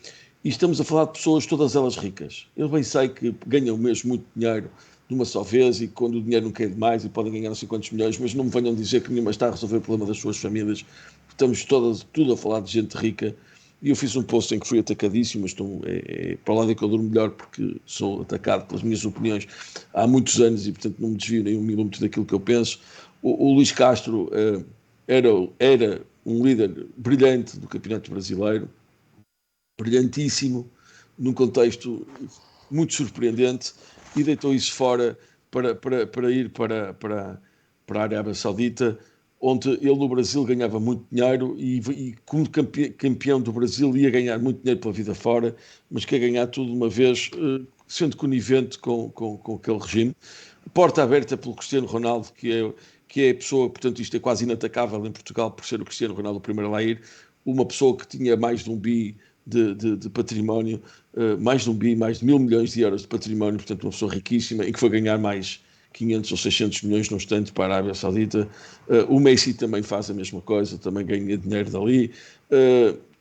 e estamos a falar de pessoas todas elas ricas. Eu bem sei que ganham mesmo muito dinheiro de uma só vez e quando o dinheiro não quer demais e podem ganhar não sei quantos milhões, mas não me venham dizer que nenhuma está a resolver o problema das suas famílias. Estamos tudo a falar de gente rica. E eu fiz um post em que fui atacadíssimo, mas para o lado em que eu durmo melhor porque sou atacado pelas minhas opiniões há muitos anos e portanto não me desvio nem um milímetro daquilo que eu penso. O Luís Castro era um líder brilhante do Campeonato Brasileiro, brilhantíssimo, num contexto muito surpreendente, e deitou isso fora para ir para a Arábia Saudita, onde ele no Brasil ganhava muito dinheiro e como campeão do Brasil ia ganhar muito dinheiro pela vida fora, mas quer ganhar tudo de uma vez, sendo conivente com aquele regime. Porta aberta pelo Cristiano Ronaldo, que é a pessoa, portanto isto é quase inatacável em Portugal por ser o Cristiano Ronaldo o primeiro a lá ir, uma pessoa que tinha mais de 1 bi de património, mais de 1.000 milhões de euros de património, portanto uma pessoa riquíssima e que foi ganhar mais 500 ou 600 milhões no instante para a Arábia Saudita. O Messi também faz a mesma coisa, também ganha dinheiro dali.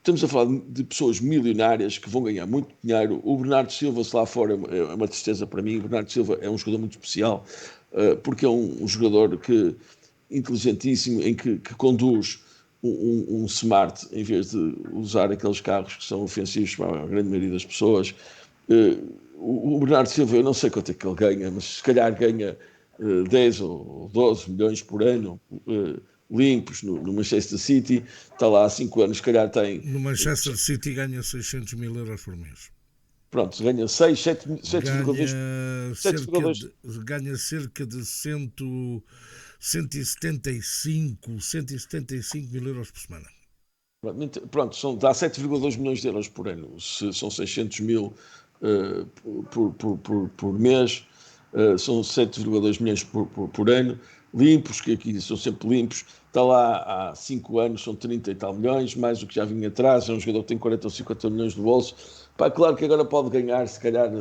estamos a falar de pessoas milionárias que vão ganhar muito dinheiro. O Bernardo Silva, se lá for, é uma tristeza para mim. O Bernardo Silva é um jogador muito especial, porque é um jogador inteligentíssimo, em que conduz um Smart, em vez de usar aqueles carros que são ofensivos para a grande maioria das pessoas. O Bernardo Silva, eu não sei quanto é que ele ganha, mas se calhar ganha 10 ou 12 milhões por ano, limpos, no Manchester City. Está lá há 5 anos, se calhar tem... No Manchester City ganha 600 mil euros por mês. Pronto, ganha 6, 7,2... Ganha cerca de 175 mil euros por semana. Pronto, dá 7,2 milhões de euros por ano. Se são 600 mil por mês, são 7,2 milhões por ano, limpos, que aqui são sempre limpos. Está lá há 5 anos, são 30 e tal milhões, mais o que já vinha atrás. É um jogador que tem 40 ou 50 milhões no bolso. Pá, claro que agora pode ganhar, se calhar,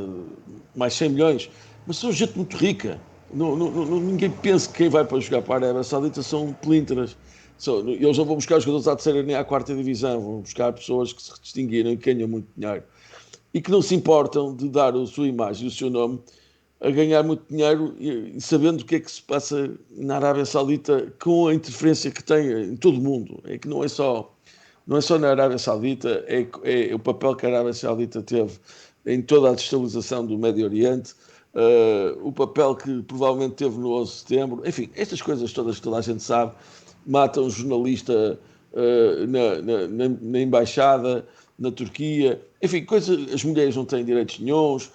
mais 100 milhões, mas são gente muito rica. Ninguém pensa que quem vai para jogar para a Arábia Saudita são pelíntras. Eles não vão buscar jogadores à terceira nem à quarta divisão, vão buscar pessoas que se distinguiram e que ganham muito dinheiro. E que não se importam de dar a sua imagem e o seu nome a ganhar muito dinheiro e sabendo o que é que se passa na Arábia Saudita com a interferência que tem em todo o mundo. É que não é só na Arábia Saudita, é o papel que a Arábia Saudita teve em toda a destabilização do Médio Oriente, o papel que provavelmente teve no 11 de setembro. Enfim, estas coisas todas que toda a gente sabe. Matam um jornalista na embaixada, na Turquia. Enfim, as mulheres não têm direitos nenhuns.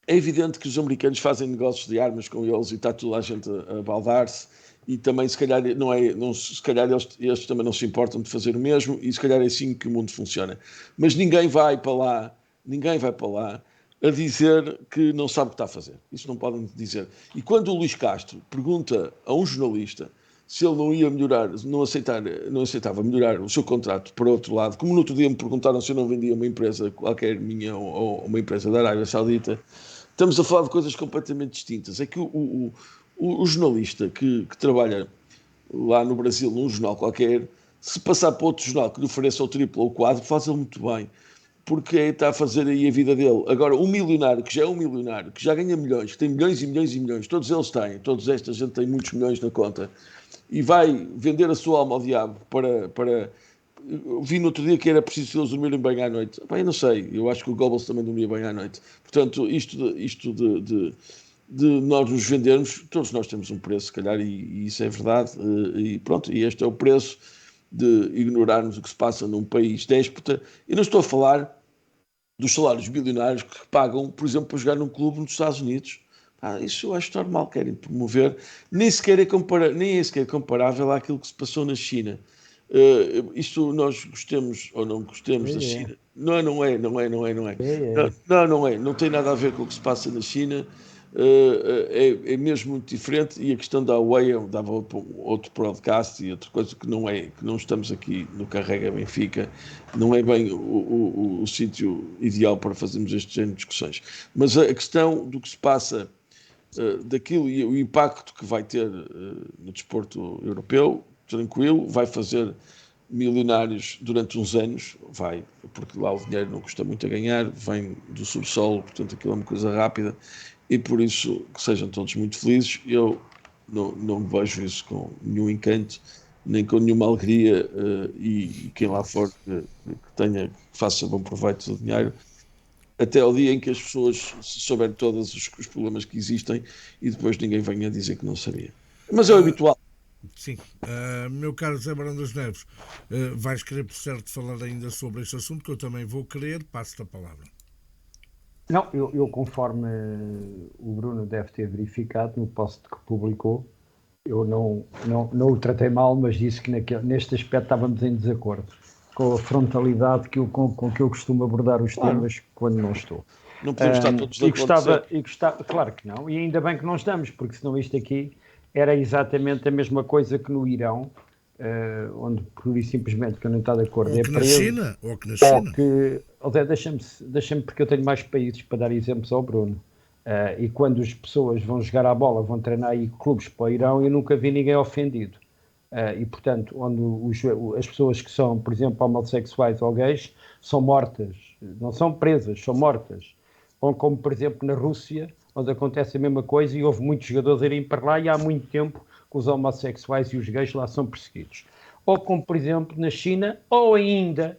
É evidente que os americanos fazem negócios de armas com eles e está toda a gente a baldar-se. E também, se calhar, eles também não se importam de fazer o mesmo, e se calhar é assim que o mundo funciona. Mas ninguém vai para lá a dizer que não sabe o que está a fazer. Isso não podem dizer. E quando o Luís Castro pergunta a um jornalista se ele não ia melhorar, não aceitava melhorar o seu contrato para outro lado, como no outro dia me perguntaram se eu não vendia uma empresa qualquer minha ou uma empresa da Arábia Saudita, estamos a falar de coisas completamente distintas. É que o jornalista que trabalha lá no Brasil, num jornal qualquer, se passar para outro jornal que lhe ofereça o triplo ou o quadro, faz-lo muito bem, porque está a fazer aí a vida dele. Agora, um milionário, que já é um milionário, que já ganha milhões, que tem milhões e milhões e milhões, todos eles têm, toda esta gente tem muitos milhões na conta, e vai vender a sua alma ao diabo para... Vi no outro dia que era preciso eles dormirem bem à noite. Bem, eu não sei, eu acho que o Goebbels também dormia bem à noite. Portanto, isto de nós nos vendermos, todos nós temos um preço, se calhar, e isso é verdade, e pronto, e este é o preço de ignorarmos o que se passa num país déspota. Eu não estou a falar dos salários bilionários que pagam, por exemplo, para jogar num clube nos Estados Unidos. Isso eu acho normal, querem promover, nem é sequer comparável àquilo que se passou na China. Isto nós gostemos ou não gostemos da China. Não é. Não tem nada a ver com o que se passa na China. É mesmo muito diferente, e a questão da Huawei dava outro podcast e outra coisa que não estamos aqui no Carrega Benfica, não é bem o sítio ideal para fazermos este género de discussões. Mas a questão do que se passa, daquilo e o impacto que vai ter no desporto europeu, tranquilo, vai fazer milionários durante uns anos, porque lá o dinheiro não custa muito a ganhar, vem do subsolo, portanto aquilo é uma coisa rápida, e por isso que sejam todos muito felizes. Eu não vejo isso com nenhum encanto, nem com nenhuma alegria, e quem lá for que faça bom proveito do dinheiro, até ao dia em que as pessoas souberem todos os problemas que existem e depois ninguém venha dizer que não sabia. Mas é o habitual. Sim. Meu caro José Barão das Neves, vais querer, por certo, falar ainda sobre este assunto, que eu também vou querer. Passo-te a palavra. Não, eu conforme o Bruno deve ter verificado no post que publicou, eu não o tratei mal, mas disse que neste aspecto estávamos em desacordo com a frontalidade com que eu costumo abordar os temas quando não estou. Não podemos estar todos de acordo. Claro que não, e ainda bem que não estamos, porque senão isto aqui era exatamente a mesma coisa que no Irão, onde por isso simplesmente que eu não estou de acordo. Ou que na China. Deixa-me, porque eu tenho mais países para dar exemplos ao Bruno. E quando as pessoas vão jogar à bola, vão treinar aí clubes para o Irão, eu nunca vi ninguém ofendido. e, portanto, onde as pessoas que são, por exemplo, homossexuais ou gays, são mortas, não são presas, são mortas. Ou como, por exemplo, na Rússia, onde acontece a mesma coisa e houve muitos jogadores a irem para lá e há muito tempo que os homossexuais e os gays lá são perseguidos. Ou como, por exemplo, na China, ou ainda,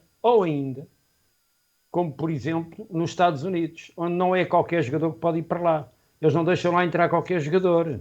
como, por exemplo, nos Estados Unidos, onde não é qualquer jogador que pode ir para lá. Eles não deixam lá entrar qualquer jogador.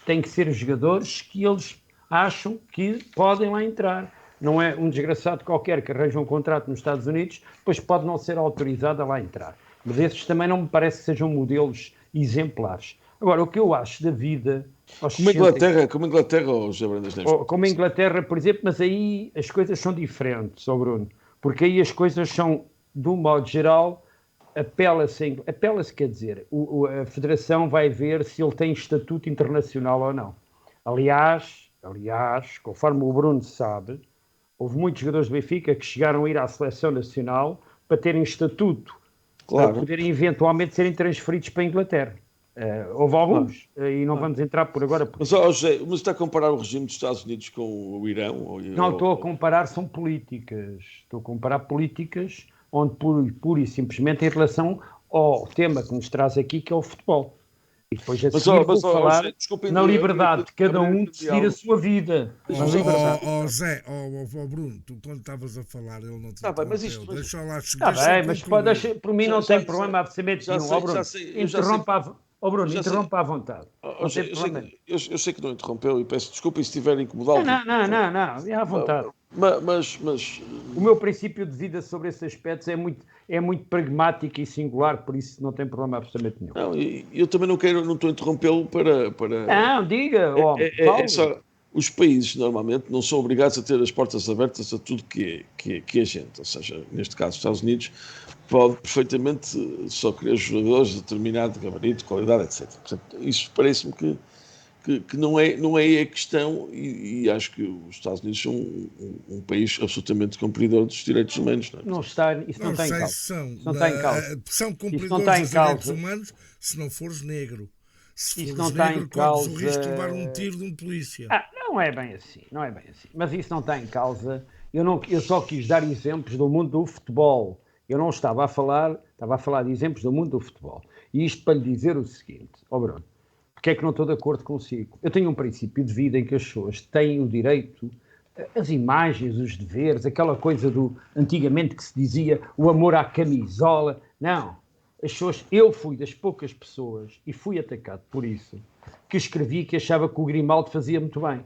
Tem que ser os jogadores que eles acham que podem lá entrar. Não é um desgraçado qualquer que arranja um contrato nos Estados Unidos, depois pode não ser autorizado a lá entrar. Mas esses também não me parece que sejam modelos exemplares. Agora, o que eu acho da vida... Como a Inglaterra ou José Brandas Neves? Como a Inglaterra, por exemplo, mas aí as coisas são diferentes, Bruno. Porque aí as coisas são, de um modo geral, apela-se, quer dizer, a Federação vai ver se ele tem estatuto internacional ou não. Aliás, conforme o Bruno sabe, houve muitos jogadores do Benfica que chegaram a ir à Seleção Nacional para terem estatuto, para poderem eventualmente serem transferidos para a Inglaterra. Houve alguns, e não vamos entrar por agora. Mas, José, está a comparar o regime dos Estados Unidos com o Irão? Não, estou a comparar, são políticas. Estou a comparar políticas onde pura e simplesmente em relação ao tema que nos traz aqui, que é o futebol. E depois a seguir vou falar na liberdade de cada um decidir a sua vida. Zé, Bruno, tu quando estavas a falar, ele não te interrompeu. Deixa lá chegar. Está bem, mas por mim não tem problema absolutamente nenhum. Bruno, interrompa à vontade. Eu sei que não interrompeu e peço desculpa se estiver incomodado. Não, é à vontade. Mas o meu princípio de vida sobre esses aspectos é muito pragmático e singular, por isso não tem problema absolutamente nenhum. Não, eu também não estou a interrompê-lo para... Não, diga, só, os países normalmente não são obrigados a ter as portas abertas a tudo que é gente, ou seja, neste caso os Estados Unidos pode perfeitamente só querer jogadores de determinado gabarito, qualidade, etc. Portanto, isso parece-me que não é a questão, e acho que os Estados Unidos são um país absolutamente cumpridor dos direitos humanos. Não está, isso não está em causa. São cumpridores dos direitos humanos se não fores negro. Se fores negro, corres o risco de levar um tiro de um polícia. Não é bem assim. Mas isso não está em causa. Eu só quis dar exemplos do mundo do futebol. Eu não estava a falar de exemplos do mundo do futebol. E isto para lhe dizer o seguinte, Bruno, porque é que não estou de acordo consigo? Eu tenho um princípio de vida em que as pessoas têm o direito, as imagens, os deveres, aquela coisa do antigamente que se dizia o amor à camisola. Não, as pessoas, eu fui das poucas pessoas, e fui atacado por isso, que escrevi que achava que o Grimaldo fazia muito bem.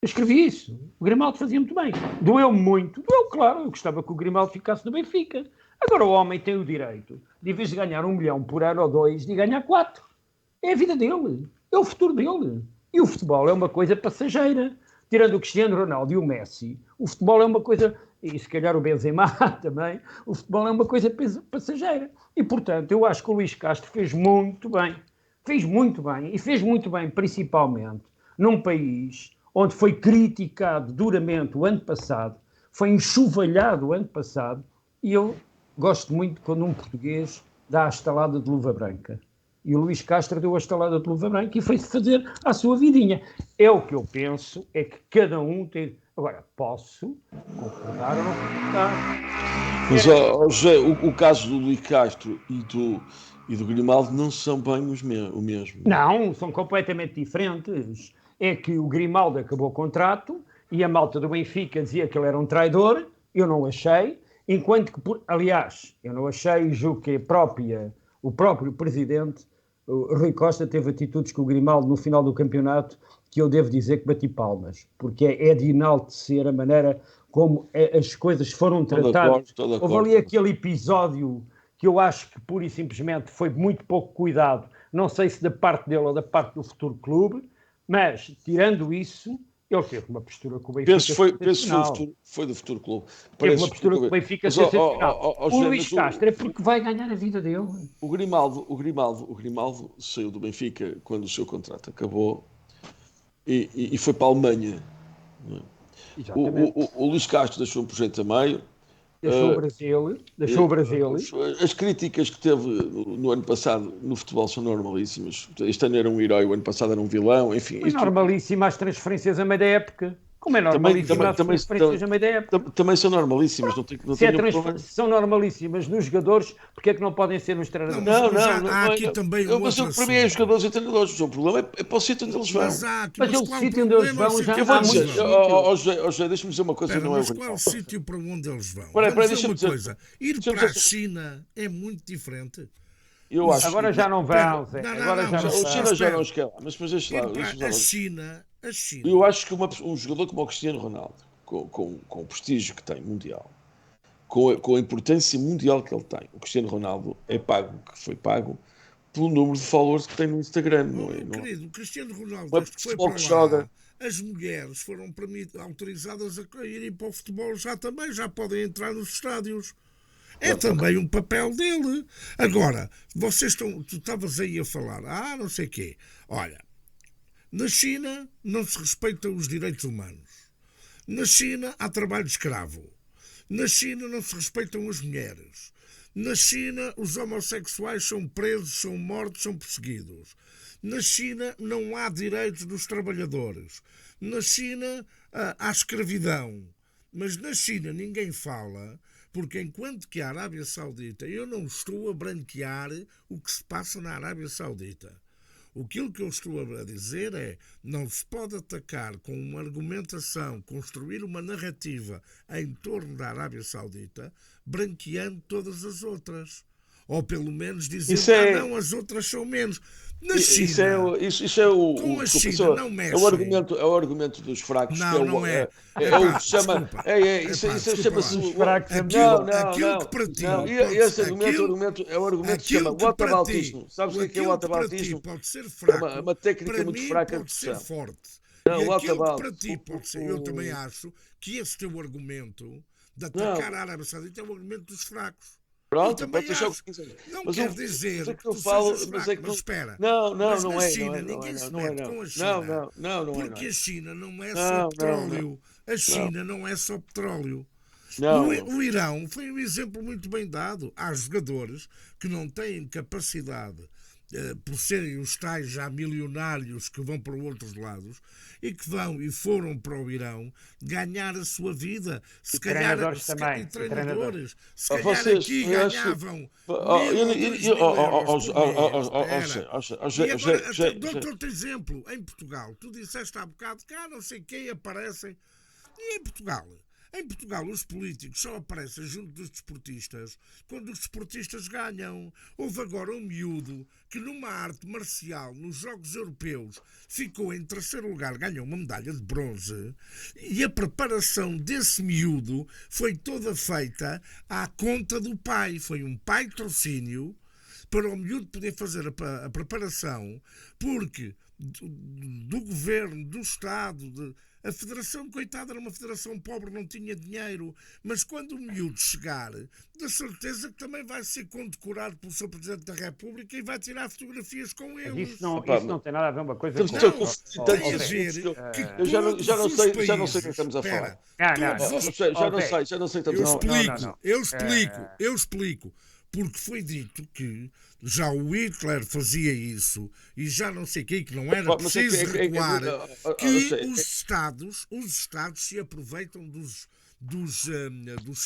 Eu escrevi isso, o Grimaldo fazia muito bem. Doeu-me muito, claro, eu gostava que o Grimaldo ficasse no Benfica. Agora o homem tem o direito, de em vez de ganhar 1 milhão por ano ou 2, de ganhar 4. É a vida dele, é o futuro dele. E o futebol é uma coisa passageira. Tirando o Cristiano Ronaldo e o Messi, o futebol é uma coisa, e se calhar o Benzema também, o futebol é uma coisa passageira. E, portanto, eu acho que o Luís Castro fez muito bem, e fez muito bem principalmente num país onde foi criticado duramente o ano passado, foi enxovalhado o ano passado, e eu gosto muito quando um português dá a estalada de luva branca. E o Luís Castro deu a estalada de luva branca e foi-se fazer a sua vidinha. É o que eu penso, é que cada um tem... Agora, posso concordar ou não concordar. Mas, José, o caso do Luís Castro e do Grimaldo não são bem o mesmo. Não, são completamente diferentes. É que o Grimaldo acabou o contrato e a malta do Benfica dizia que ele era um traidor. Eu não achei. Enquanto que, aliás, eu não achei, e julgo que o próprio presidente, o Rui Costa, teve atitudes com o Grimaldo no final do campeonato que eu devo dizer que bati palmas, porque é de enaltecer a maneira como as coisas foram tratadas. Houve ali aquele episódio que eu acho que pura e simplesmente foi muito pouco cuidado, não sei se da parte dele ou da parte do Futuro Clube, mas, tirando isso, ele teve uma postura com o Benfica. Penso foi do Futuro Clube. Teve uma postura com o Benfica sensacional. O Luís Castro é porque vai ganhar a vida dele. O Grimaldo saiu do Benfica quando o seu contrato acabou e foi para a Alemanha. O Luís Castro deixou um projeto a meio Deixou o Brasil. As críticas que teve no ano passado no futebol são normalíssimas. Este ano era um herói, o ano passado era um vilão, enfim. Foi normalíssima as transferências a meio da época. Como é normalíssima as transferências a meio da época. Também são normalíssimas. São normalíssimas nos jogadores, porque é que não podem ser nos treinadores? Há aqui também um outro assunto. Para mim é os jogadores e treinadores. O problema é para o sítio onde eles vão. Mas o sítio onde eles vão já eu vou dizer, José, deixa-me dizer uma coisa. Mas qual é o sítio para onde eles vão? Deixa-me dizer uma coisa. Ir para a China é muito diferente. Agora já não vão, Zé. O China já não os quer lá. Mas deixa lá. A China. Eu acho que um jogador como o Cristiano Ronaldo, com o prestígio que tem mundial, com a importância mundial que ele tem, o Cristiano Ronaldo foi pago pelo número de followers que tem no Instagram. Querido, o Cristiano Ronaldo, que foi para lá, as mulheres foram autorizadas a irem para o futebol já podem entrar nos estádios. É também um papel dele. Agora, tu estavas aí a falar, não sei o quê. Olha, na China não se respeitam os direitos humanos. Na China há trabalho escravo. Na China não se respeitam as mulheres. Na China os homossexuais são presos, são mortos, são perseguidos. Na China não há direitos dos trabalhadores. Na China há escravidão. Mas na China ninguém fala, porque enquanto que a Arábia Saudita, eu não estou a branquear o que se passa na Arábia Saudita. Aquilo que eu estou a dizer é, não se pode atacar com uma argumentação, construir uma narrativa em torno da Arábia Saudita, branqueando todas as outras. Ou pelo menos dizer, não, as outras são menos. Na China, isso é o China não mexe. É o argumento dos fracos. Não é. O que chama. Isso chama-se. Aquilo que para ti. Esse argumento é o argumento que se chama whataboutismo. Sabes o que é o whataboutismo? Pode ser fraco. É uma técnica muito fraca de pode ser forte. Não, e aquilo que para ti pode ser. Eu também acho que esse teu argumento de atacar a Arábia Saudita é o argumento dos fracos. Pronto, pode deixar o que quiser. Não quer dizer que eu falo, mas espera. Não na é. China, ninguém se mete com a China. Porque a China não é só petróleo. A China não é só petróleo. O Irão foi um exemplo muito bem dado. Há jogadores que não têm capacidade, por serem os tais já milionários que vão para outros lados e que vão e foram para o Irão ganhar a sua vida. Se calhar treinadores. Se calhar aqui ganhavam dou-te outro exemplo. Em Portugal, tu disseste há bocado que não sei quem aparecem. E em Portugal, os políticos só aparecem junto dos desportistas quando os desportistas ganham. Houve agora um miúdo que numa arte marcial, nos Jogos Europeus, ficou em terceiro lugar, ganhou uma medalha de bronze, e a preparação desse miúdo foi toda feita à conta do pai. Foi um pai patrocínio para o miúdo poder fazer a preparação, porque do governo, do Estado, a federação, coitada, era uma federação pobre, não tinha dinheiro, mas quando o miúdo chegar, da certeza que também vai ser condecorado pelo seu Presidente da República e vai tirar fotografias com ele. Isso não tem nada a ver uma coisa com tem a ver que já não sei o que estamos a falar. Já não sei o que estamos a falar. Eu explico. Porque foi dito que já o Hitler fazia isso e já não sei que não era preciso recuar, que os Estados se aproveitam dos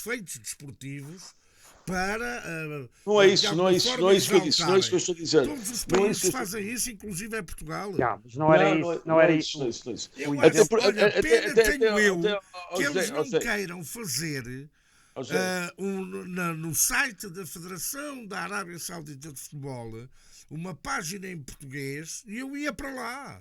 feitos desportivos para... Não é isso que eu estou a dizer. Todos os países fazem isso, inclusive é Portugal. Mas não era isso. Pena tenho eu que eles não queiram fazer... no site da Federação da Arábia Saudita de Futebol uma página em português e eu ia para lá.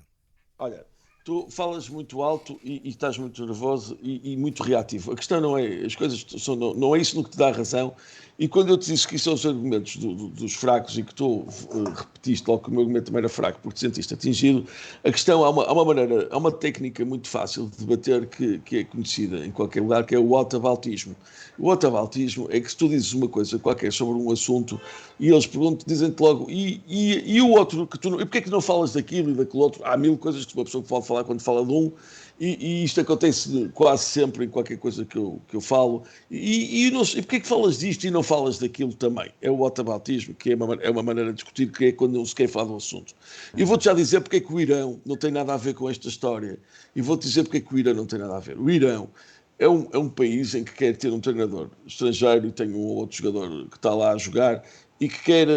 Olha, tu falas muito alto e estás muito nervoso e muito reativo. A questão não é, as coisas não é isso no que te dá razão. E quando eu te disse que isso são os argumentos dos fracos e que tu repetiste logo que o meu argumento também era fraco porque te sentiste atingido, a questão, há uma técnica muito fácil de debater que é conhecida em qualquer lugar, que é o whataboutismo. O whataboutismo é que se tu dizes uma coisa qualquer sobre um assunto e eles dizem-te logo e o outro, que tu não, e porquê é que não falas daquilo e daquele outro? Há mil coisas que uma pessoa pode falar quando fala de um, e isto acontece quase sempre em qualquer coisa que eu falo. E porquê que falas disto e não falas daquilo também? É o whataboutismo, que é uma maneira de discutir, que é quando não se quer falar do assunto. E vou-te já dizer porque é que o Irão não tem nada a ver com esta história. E vou-te dizer porque é que o Irão não tem nada a ver. O Irão é um país em que quer ter um treinador estrangeiro e tem um ou outro jogador que está lá a jogar e que quer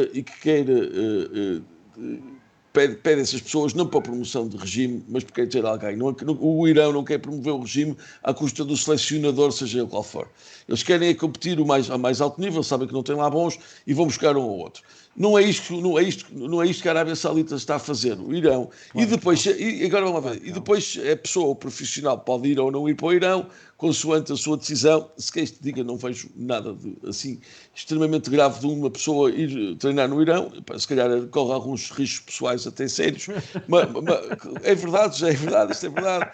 pede essas pessoas não para promoção de regime, mas porque quer ter alguém. O Irão não quer promover o regime à custa do selecionador, seja ele qual for. Eles querem competir a mais alto nível, sabem que não tem lá bons e vão buscar um ou outro. Não é isto que a Arábia Saudita está a fazer, o Irão. Claro, agora vamos lá ver. E depois a pessoa, o profissional, pode ir ou não ir para o Irão, consoante a sua decisão. Se quer te diga, não vejo nada assim extremamente grave de uma pessoa ir treinar no Irão. Se calhar corre alguns riscos pessoais até sérios. mas é verdade, isto é verdade.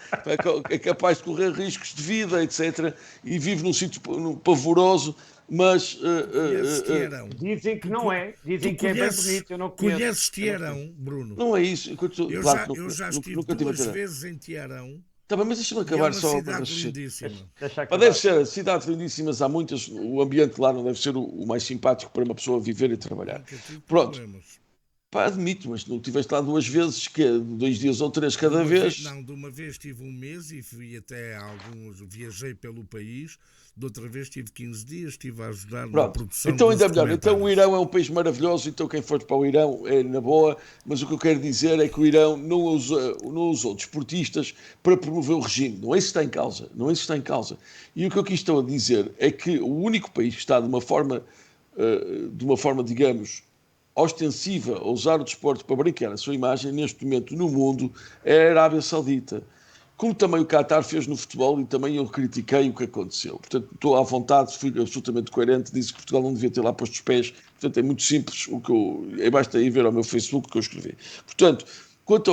É capaz de correr riscos de vida, etc. E vive num sítio pavoroso. Mas dizem que não é, dizem que é bem bonito. Eu não conheço. Conheces Teherão, Bruno? Não é isso. Eu já estive 2 vezes em Teherão. Tá bem, mas deixa-me acabar é só. Cidade lindíssima. Deve ser cidades lindíssimas, há muitas. O ambiente lá não deve ser o mais simpático para uma pessoa viver e trabalhar. Pronto. Pá, admito, mas não estiveste lá 2 vezes, que 2 dias ou 3 cada vez. Não, de uma vez tive 1 mês e fui até viajei pelo país. De outra vez tive 15 dias, estive a ajudar na produção. Então ainda melhor. Então o Irão é um país maravilhoso, então quem for para o Irão é na boa, mas o que eu quero dizer é que o Irão não usou desportistas para promover o regime. Não é isso que está em causa. Não é isso que está em causa. E o que eu aqui estou a dizer é que o único país que está de uma forma, digamos, ostensiva a usar o desporto para brincar a sua imagem neste momento no mundo é a Arábia Saudita. Como também o Qatar fez no futebol e também eu critiquei o que aconteceu. Portanto, estou à vontade, fui absolutamente coerente, disse que Portugal não devia ter lá posto os pés. Portanto, é muito simples, basta ir ver ao meu Facebook o que eu escrevi. Portanto, quanto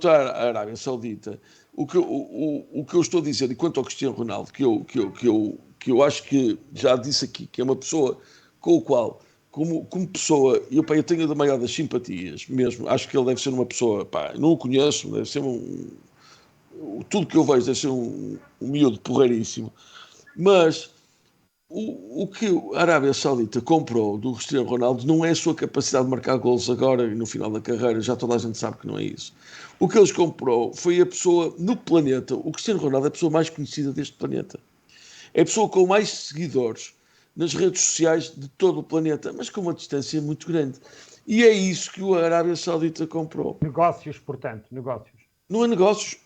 à Arábia Saudita, o que eu estou a dizer, e quanto ao Cristiano Ronaldo, que eu acho que já disse aqui, que é uma pessoa com o qual... Como pessoa, eu tenho a maior das simpatias mesmo, acho que ele deve ser uma pessoa, não o conheço, deve ser tudo que eu vejo deve ser um miúdo porreiríssimo, mas o que a Arábia Saudita comprou do Cristiano Ronaldo não é a sua capacidade de marcar golos agora e no final da carreira, já toda a gente sabe que não é isso. O que eles comprou foi a pessoa no planeta, o Cristiano Ronaldo é a pessoa mais conhecida deste planeta, é a pessoa com mais seguidores nas redes sociais de todo o planeta, mas com uma distância muito grande. E é isso que a Arábia Saudita comprou. Negócios, portanto, negócios. Não é negócios,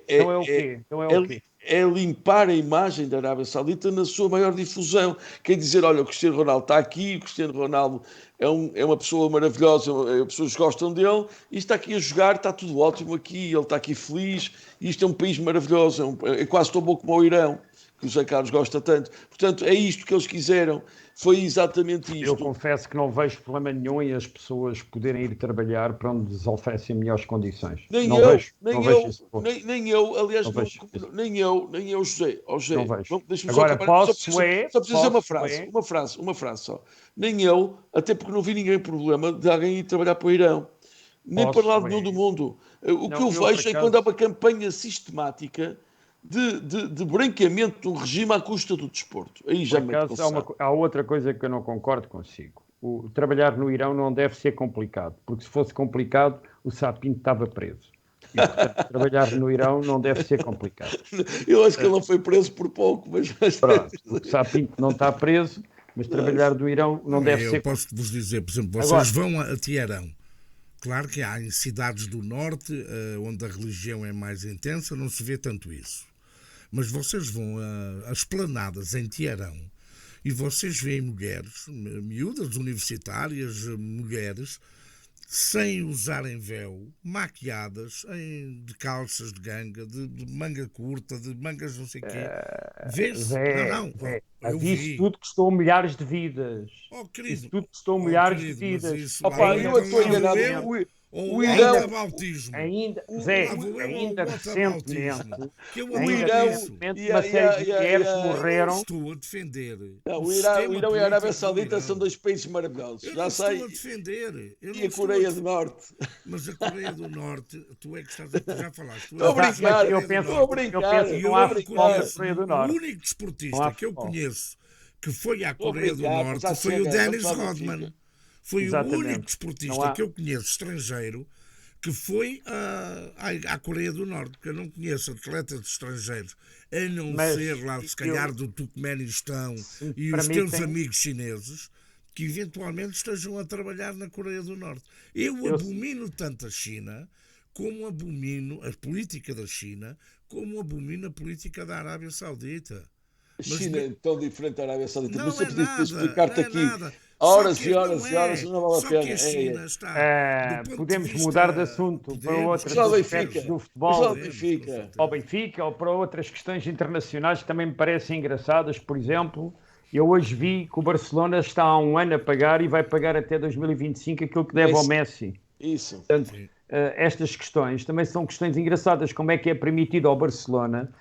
Então é o quê? É limpar a imagem da Arábia Saudita na sua maior difusão. Quer dizer, olha, o Cristiano Ronaldo está aqui, o Cristiano Ronaldo é uma pessoa maravilhosa, as pessoas gostam dele, e está aqui a jogar, está tudo ótimo aqui, ele está aqui feliz, e isto é um país maravilhoso, é quase tão bom como o Irão, que o José Carlos gosta tanto. Portanto, é isto que eles quiseram. Foi exatamente isto. Eu confesso que não vejo problema nenhum em as pessoas poderem ir trabalhar para onde lhes oferecem melhores condições. Nem eu, aliás, nem eu, José. Não vejo. Agora, só preciso dizer uma frase só. Nem eu, até porque não vi ninguém problema de alguém ir trabalhar para o Irão. Nem para lado nenhum do mundo. O que eu vejo é quando há uma campanha sistemática de branqueamento de um regime à custa do desporto. Aí já me há outra coisa que eu não concordo consigo. Trabalhar no Irão não deve ser complicado, porque se fosse complicado, o Sapinto estava preso. E, portanto, trabalhar no Irão não deve ser complicado. Eu acho que ele não foi preso por pouco, mas... Pronto, o Sapinto não está preso, mas trabalhar no Irão não deve ser... Eu posso vos dizer, por exemplo, vocês vão a Teherão. Claro que há em cidades do norte, onde a religião é mais intensa, não se vê tanto isso. Mas vocês vão a esplanadas em Teherão e vocês veem mulheres, miúdas, universitárias, mulheres, sem usarem véu, maquiadas, de calças de ganga, de manga curta, de mangas não sei o quê. Vê-se? Isso tudo custou milhares de vidas. Oh, querido. Isso tudo custou milhares de vidas. Eu estou enganado. ou o o Irão- autobautismo. Zé, Lá vou eu ao ainda recentemente, autobautismo, que eu o ainda Irão agradeço. recentemente uma série de mulheres morreram. Estou a defender Não, o o sistema Irão e a Arábia político do Saudita Irão. são dois países maravilhosos. Eu Já não sei. estou a defender. Eu E não a estou Coreia a do Norte. Mas a Coreia do Norte, tu é que estás a... já falaste. Tu Estou a és brincar, eu Coreia do penso, estou a Norte. brincar. eu penso E que eu não há não futebol na conheço. Coreia do O Norte. único Não desportista há que eu futebol. conheço que foi à Estou a Coreia do brincar, Norte já foi o chega, Dennis vamos lá, Rodman. Benfica. Foi o Exatamente. único Não desportista há- que eu conheço estrangeiro que foi à Coreia do Norte, porque eu não conheço atletas estrangeiros, a não Mas ser lá, se calhar, do Turcomenistão se me e os teus permitem, amigos chineses, que eventualmente estejam a trabalhar na Coreia do Norte. Eu eu- abomino tanto a China, como abomino a política da China, como abomino a política da Arábia Saudita. A China é tão diferente da Arábia Saudita. Mas Não se eu é pudesse nada, explicar-te não é aqui nada. horas Só e que horas não e horas, é. não vale a Só pena. que a China está, do ponto podemos de vista... mudar de assunto para Podemos, outros Só o aspectos Benfica. do Mas futebol, só o podemos, com Benfica. certeza. ao Benfica ou para outras questões internacionais que também me parecem engraçadas. Por exemplo, eu hoje vi que o Barcelona está há um ano a pagar e vai pagar até 2025 aquilo que deve ao Messi. Isso. Portanto, Sim. estas questões também são questões engraçadas. Como é que é permitido ao Barcelona?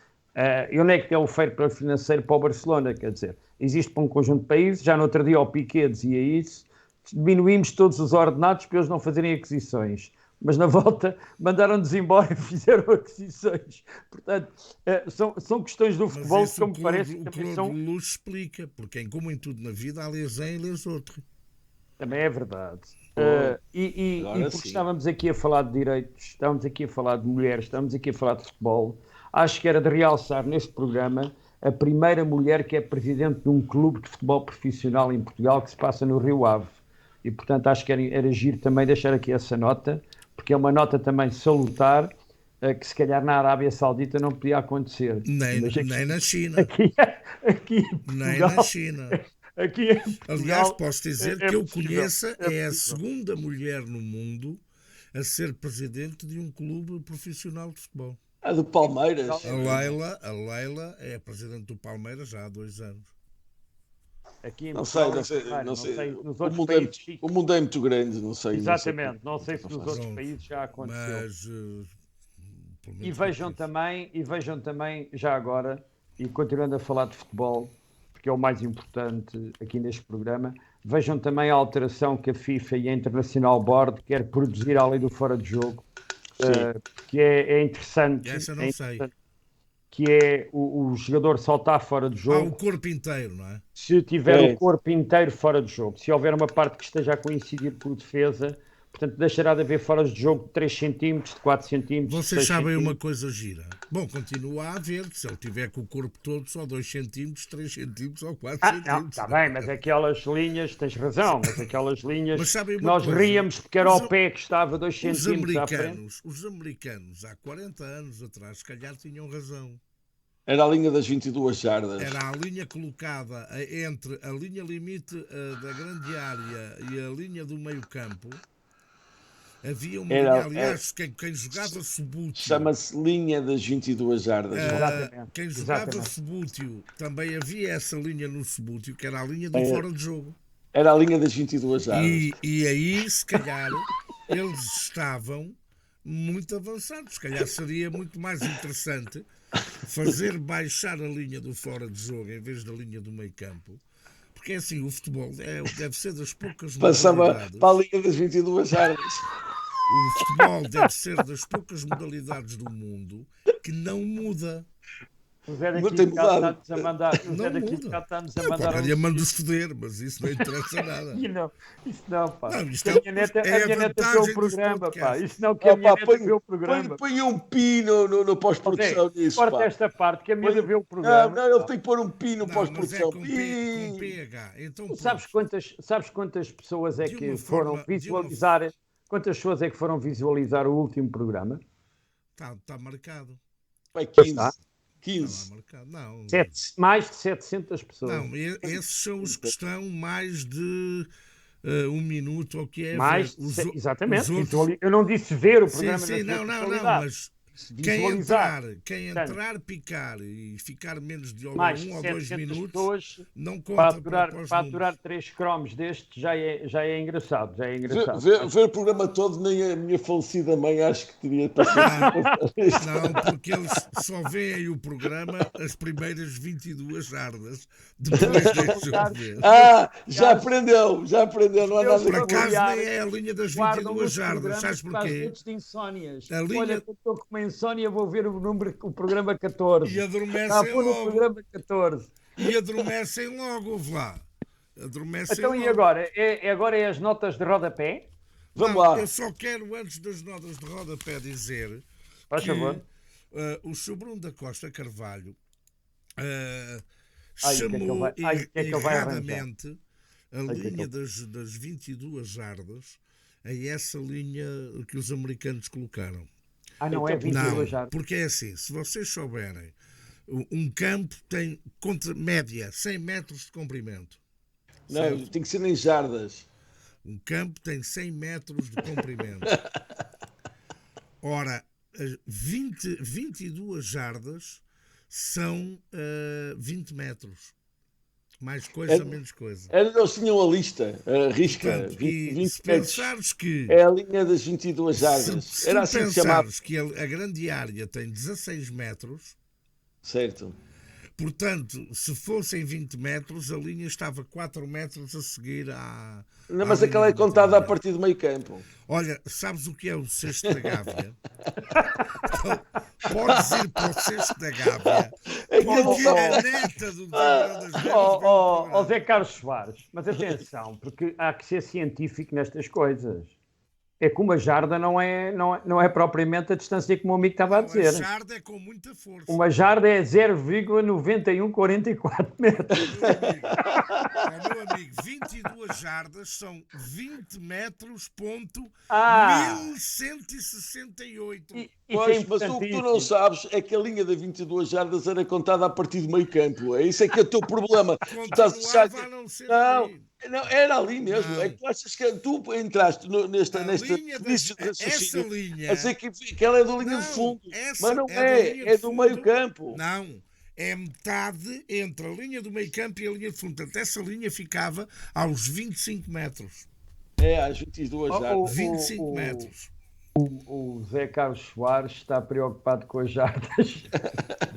E onde é que é o fair play financeiro para o Barcelona? Quer dizer, existe para um conjunto de países. Já no outro dia o Piqué dizia isso. Diminuímos todos os ordenados para eles não fazerem aquisições. Mas na volta mandaram-nos embora e fizeram aquisições. Portanto, são questões do Mas futebol isso que, como parece, o também Cloro são. de Luz explica, porque como em tudo na vida, há lês um e lês outro. Também é verdade. E Agora porque sim. estávamos aqui a falar de direitos, estávamos aqui a falar de mulheres, estávamos aqui a falar de futebol, acho que era de realçar neste programa a primeira mulher que é presidente de um clube de futebol profissional em Portugal que se passa no Rio Ave. E, portanto, acho que era giro também deixar aqui essa nota, porque é uma nota também salutar, que se calhar na Arábia Saudita não podia acontecer. Nem, Mas nem na China. aqui em Nem Portugal, na China. aqui em Portugal, Aliás, posso dizer que eu possível, conheça, é a possível. segunda mulher no mundo a ser presidente de um clube profissional de futebol. A do Palmeiras. A Leila é a presidente do Palmeiras já há 2 anos. Aqui em Não sei, Portugal, não sei, claro, não sei. nos O outros mundo, países. o mundo é muito grande, não sei. Exatamente, não sei se nos outros Pronto. países já aconteceu. Mas, pelo menos E vejam também, já agora, e continuando a falar de futebol, porque é o mais importante aqui neste programa, vejam também a alteração que a FIFA e a International Board quer produzir à lei do fora de jogo, que é interessante. essa não é sei. interessante, que é o jogador saltar fora de O jogo corpo inteiro, não é? se tiver É. o corpo inteiro fora de jogo. Se houver uma parte que esteja a coincidir com defesa, portanto, deixará de haver fora de jogo de 3 centímetros, de 4 centímetros. de Vocês 6 sabem uma centímetros. coisa gira? Bom, continua a haver, se ele tiver com o corpo todo, só 2 centímetros, 3 centímetros ou 4 Não, centímetros. está bem, mas aquelas linhas, tens razão, mas aquelas linhas, Mas sabem uma nós coisa? ríamos porque era Os- o pé que estava 2 Os centímetros à frente. americanos, há 40 anos atrás, se calhar tinham razão. Era a linha das 22 jardas. Era a linha colocada entre a linha limite da grande área e a linha do meio campo. Havia uma Era- linha, aliás, quem jogava subútil, Chama-se linha das 22 jardas. Exatamente, quem jogava exatamente. subútil, também havia essa linha no subútil, que era a linha do É. fora de jogo. Era a linha das 22 jardas. E aí, se calhar, eles estavam muito avançados. Se calhar seria muito mais interessante fazer baixar a linha do fora de jogo em vez da linha do meio campo. Porque é assim, o futebol deve ser das poucas Passava modalidades. para a linha das 22 jardas. O futebol deve ser das poucas modalidades do mundo que não muda. O Zé Não daqui tem de cá mudado. está-nos a mandar. O Zé Não daqui de muda. cá está-nos a Eu mandar. qualquer dia mando-os foder, mas isso não interessa nada. E não, isso não, pá. Não, isto a minha neta, é a a minha neta vê vantagem o dos programa, pá. podcasts. Isso não que a minha neta vê o Põe, programa. põe um pino no pós-produção Zé, nisso, corta pá. esta parte que a minha Põe- vê o Não, programa. não, ele tem que pôr um pino no Não, mas é pós-produção. com PH. Então, Tu sabes quantas pessoas é De que uma foram forma- de uma- visualizar? Quantas pessoas é que foram visualizar o último programa? Está marcado. Vai 15. Está. 15. Está marcado. Não, Mais de 700 pessoas. não, esses são os que estão mais de 1 minuto ou o que é. Mais, os exatamente. os outros- Eu não disse ver o Sim, programa sim, na não, sua não, totalidade. mas se visualizar. Quem entrar, picar e ficar menos de Mais 1 ou 2 minutos, pessoas, não conta para aturar 3 cromos destes já é engraçado. Já é engraçado. Ver o programa todo, nem a minha falecida mãe acho que teria paciência. Não, porque eles só veem o programa as primeiras 22 jardas. Depois deixam de ver. Já aprendeu, não há nada Por que acaso nem é a linha das 22 jardas, sabes porquê? De insónias. A linha... Olha, eu estou com uma insónia, vou ver o programa 14. E adormecem logo. No programa 14. E adormecem logo, ouve lá. Adormecem então, logo. E agora? Agora é as notas de rodapé? Vamos lá. Eu só quero, antes das notas de rodapé, dizer Faz favor. O Sr. Bruno da Costa Carvalho chamou erradamente a linha das 22 jardas a essa linha que os americanos colocaram. Não é 22 jardas. Porque é assim, se vocês souberem, um campo tem média 100 metros de comprimento. Não, certo? Tem que ser em jardas. Um campo tem 100 metros de comprimento. Ora, 22 jardas são 20 metros. Mais coisa, menos coisa. Eles tinham a lista, a risca. Portanto, 20 se pensares que... É a linha das 22 jardas. Se Era assim que chamava. que a grande área tem 16 metros... Certo. Portanto, se fossem 20 metros, a linha estava 4 metros a seguir à... Não, mas aquela é contada a partir do meio campo. Olha, sabes o que é o cesto da Gávea? Então, podes ir para o cesto da Gávea, porque a neta do Dragão das Velhas... Zé Carlos Soares, mas atenção, porque há que ser científico nestas coisas. É que uma jarda não é propriamente a distância que o meu amigo estava a dizer. Uma jarda é com muita força. Uma jarda é 0,9144 metros. Meu amigo, 22 jardas são 20 metros ponto 1168. Pois, mas o que tu não sabes é que a linha de 22 jardas era contada a partir do meio campo. É isso é que é o teu problema. Continuava a não ser Não, era ali mesmo. Não. É que tu achas que tu entraste nesta linha essa linha. a dizer que ela é da linha de fundo. Mas não é do meio campo. Não. É metade entre a linha do meio campo e a linha de fundo. Portanto, essa linha ficava aos 25 metros. Às 22 jardas. 25 metros. O Zé Carlos Soares está preocupado com as jardas.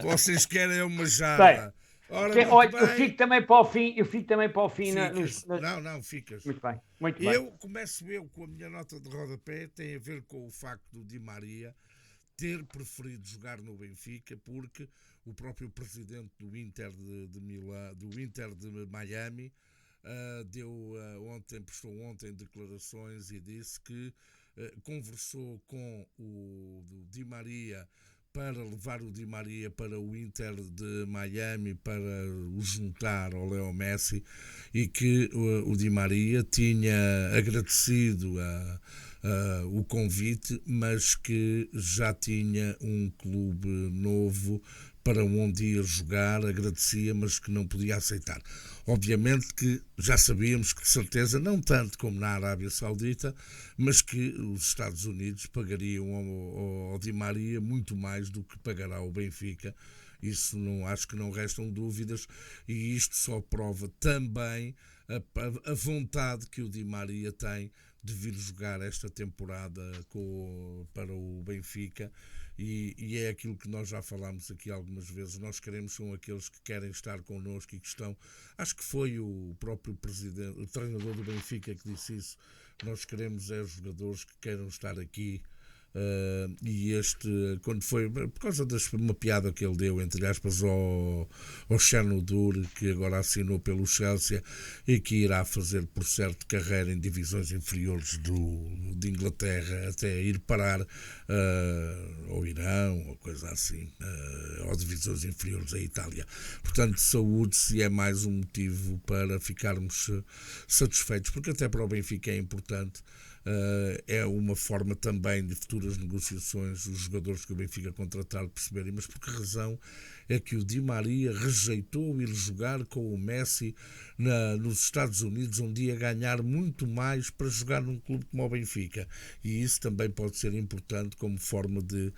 Vocês querem uma jarda. Olha, eu fico também para o fim. Não, ficas. Muito bem. Começo com a minha nota de rodapé, tem a ver com o facto do Di Maria ter preferido jogar no Benfica, porque o próprio presidente do Inter de Miami prestou ontem declarações e disse que conversou com o Di Maria para levar o Di Maria para o Inter de Miami para o juntar ao Leo Messi, e que o Di Maria tinha agradecido o convite, mas que já tinha um clube novo para onde ir jogar, agradecia, mas que não podia aceitar. Obviamente que já sabíamos que de certeza, não tanto como na Arábia Saudita, mas que os Estados Unidos pagariam ao Di Maria muito mais do que pagará o Benfica. Isso acho que não restam dúvidas, e isto só prova também a vontade que o Di Maria tem de vir jogar esta temporada para o Benfica. E é aquilo que nós já falámos aqui algumas vezes. Nós são aqueles que querem estar connosco e que estão. Acho que foi o próprio presidente, o treinador do Benfica, que disse isso. Nós queremos os jogadores que queiram estar aqui. E quando foi, por causa de uma piada que ele deu, entre aspas, ao Chernobyl, que agora assinou pelo Chelsea e que irá fazer, por certo, carreira em divisões inferiores de Inglaterra, até ir parar ao Irão, ou coisa assim, ou divisões inferiores da Itália. Portanto, saúde-se, é mais um motivo para ficarmos satisfeitos, porque até para o Benfica é importante é uma forma também de futuras negociações os jogadores que o Benfica contratar perceberem, mas por que razão é que o Di Maria rejeitou ir jogar com o Messi nos Estados Unidos, onde ia ganhar muito mais para jogar num clube como o Benfica? E isso também pode ser importante como forma de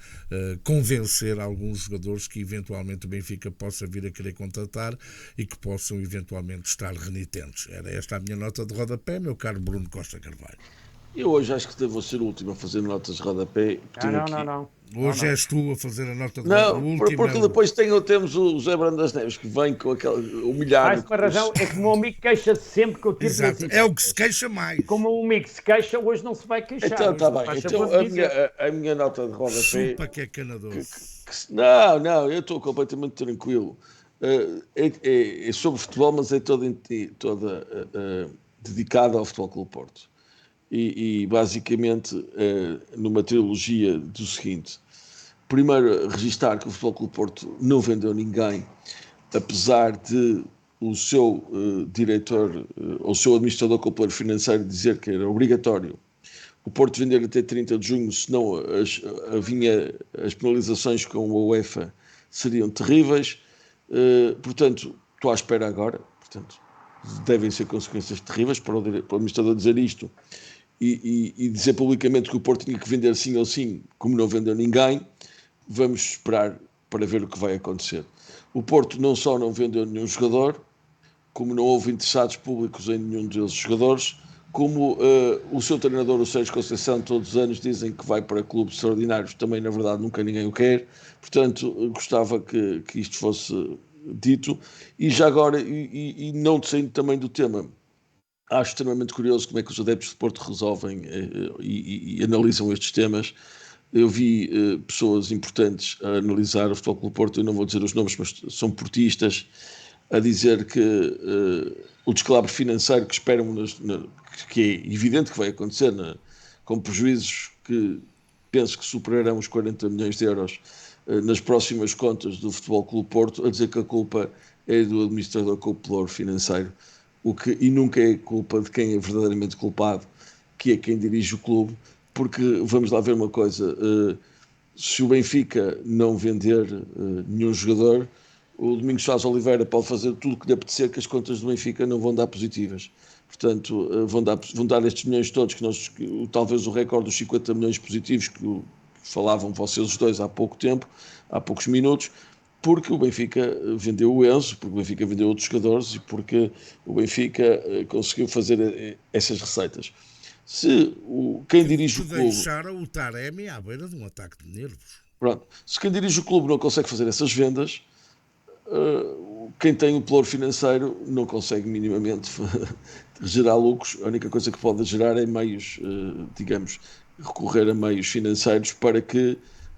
convencer alguns jogadores que eventualmente o Benfica possa vir a querer contratar e que possam eventualmente estar renitentes. Era esta a minha nota de rodapé, meu caro Bruno Costa Carvalho. Eu hoje acho que devo ser o último a fazer notas de rodapé. Não. Hoje és tu a fazer a nota de Não, última. porque depois temos o José Brandas Neves que vem com aquela humilhar. Mais uma razão é que o meu amigo queixa-se sempre que eu tiro. Exato, é o que se queixa mais. E como o amigo se queixa, hoje não se vai queixar. Então está bem. Então, a minha nota de rodapé. Chupa que é canadoce. Não, eu estou completamente tranquilo. É sobre futebol, mas é toda dedicada ao Futebol Clube Porto. E basicamente numa trilogia do seguinte: primeiro, registar que o Futebol Clube Porto não vendeu ninguém, apesar de o seu diretor ou o seu administrador completo financeiro dizer que era obrigatório o Porto vender até 30 de junho, senão as penalizações com a UEFA seriam terríveis. Portanto, estou à espera agora. Portanto, devem ser consequências terríveis para o administrador dizer isto e dizer publicamente que o Porto tinha que vender sim ou sim, como não vendeu ninguém. Vamos esperar para ver o que vai acontecer. O Porto não só não vendeu nenhum jogador, como não houve interessados públicos em nenhum desses jogadores, como o seu treinador, o Sérgio Conceição, todos os anos dizem que vai para clubes extraordinários, também na verdade nunca ninguém o quer. Portanto, gostava que isto fosse dito. E já agora, e não saindo também do tema, acho extremamente curioso como é que os adeptos de Porto resolvem e analisam estes temas. Eu vi pessoas importantes a analisar o Futebol Clube Porto, eu não vou dizer os nomes, mas são portistas, a dizer que o descalabro financeiro que esperam, que é evidente que vai acontecer, com prejuízos que penso que superarão os 40 milhões de euros nas próximas contas do Futebol Clube Porto, a dizer que a culpa é do administrador cautelar financeiro, e nunca é culpa de quem é verdadeiramente culpado, que é quem dirige o clube, porque vamos lá ver uma coisa, se o Benfica não vender nenhum jogador, o Domingos Soares Oliveira pode fazer tudo o que lhe apetecer, que as contas do Benfica não vão dar positivas. Portanto, vão dar estes milhões todos, talvez o recorde dos 50 milhões positivos que falavam vocês os dois há pouco tempo, há poucos minutos, porque o Benfica vendeu o Enzo, porque o Benfica vendeu outros jogadores e porque o Benfica conseguiu fazer essas receitas. Quem dirige o clube... deixaram o Taremi à beira de um ataque de nervos. Pronto, se quem dirige o clube não consegue fazer essas vendas, quem tem o plano financeiro não consegue minimamente gerar lucros. A única coisa que pode gerar é meios, digamos, recorrer a meios financeiros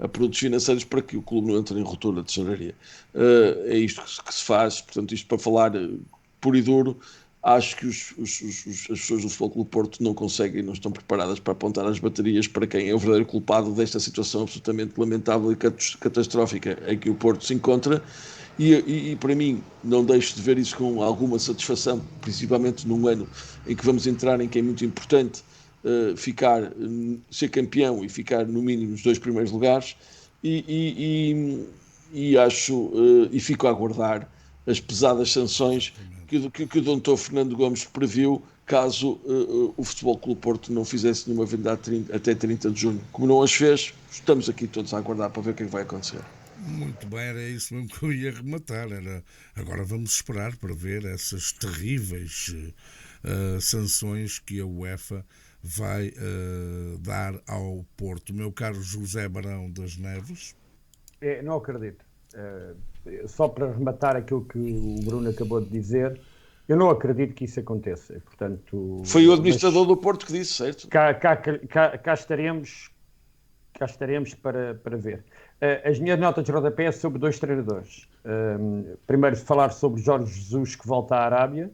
a produtos financeiros para que o clube não entre em ruptura de tesouraria. É isto que se faz. Portanto, isto para falar puro e duro, acho que as pessoas do Futebol Clube Porto não conseguem, não estão preparadas para apontar as baterias para quem é o verdadeiro culpado desta situação absolutamente lamentável e catastrófica em que o Porto se encontra. E para mim, não deixo de ver isso com alguma satisfação, principalmente num ano em que vamos entrar, em que é muito importante ser campeão e ficar no mínimo nos 2 primeiros lugares, e acho e fico a aguardar as pesadas sanções que o Dr. Fernando Gomes previu caso o Futebol Clube Porto não fizesse nenhuma venda até 30 de junho. Como não as fez, estamos aqui todos a aguardar para ver o que é que vai acontecer. Muito bem, era isso mesmo que eu ia rematar. Agora vamos esperar para ver essas terríveis sanções que a UEFA vai dar ao Porto. Meu caro José Barão das Neves. Não acredito. Só para rematar aquilo que o Bruno acabou de dizer, eu não acredito que isso aconteça. Portanto, foi o administrador do Porto que disse, certo? Cá estaremos para ver. As minhas notas de rodapé é sobre 2 treinadores. Primeiro, falar sobre Jorge Jesus, que volta à Arábia,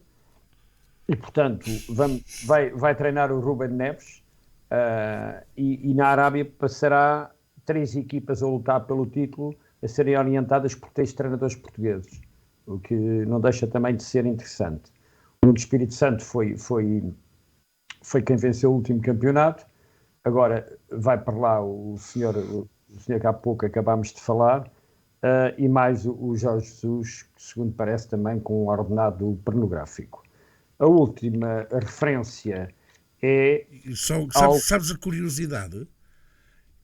e, portanto, vai treinar o Ruben Neves, e na Arábia passará 3 equipas a lutar pelo título, a serem orientadas por 3 treinadores portugueses, o que não deixa também de ser interessante. O Nuno Espírito Santo foi foi quem venceu o último campeonato. Agora vai para lá o senhor que há pouco acabámos de falar, e mais o Jorge Jesus, que segundo parece também com um ordenado pornográfico. A última referência é... Sabes a curiosidade?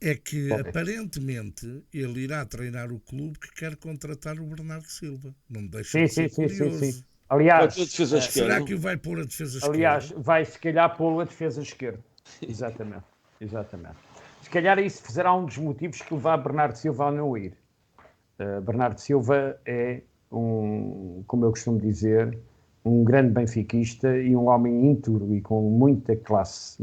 É que aparentemente ele irá treinar o clube que quer contratar o Bernardo Silva. Não me deixa de ser curioso. Sim. Aliás, será que o vai pôr a defesa esquerda? Aliás, vai se calhar pô-lo a defesa esquerda. Exatamente. Se calhar isso será um dos motivos que levar Bernardo Silva a não ir. Bernardo Silva é como eu costumo dizer, um grande benfiquista e um homem íntegro e com muita classe.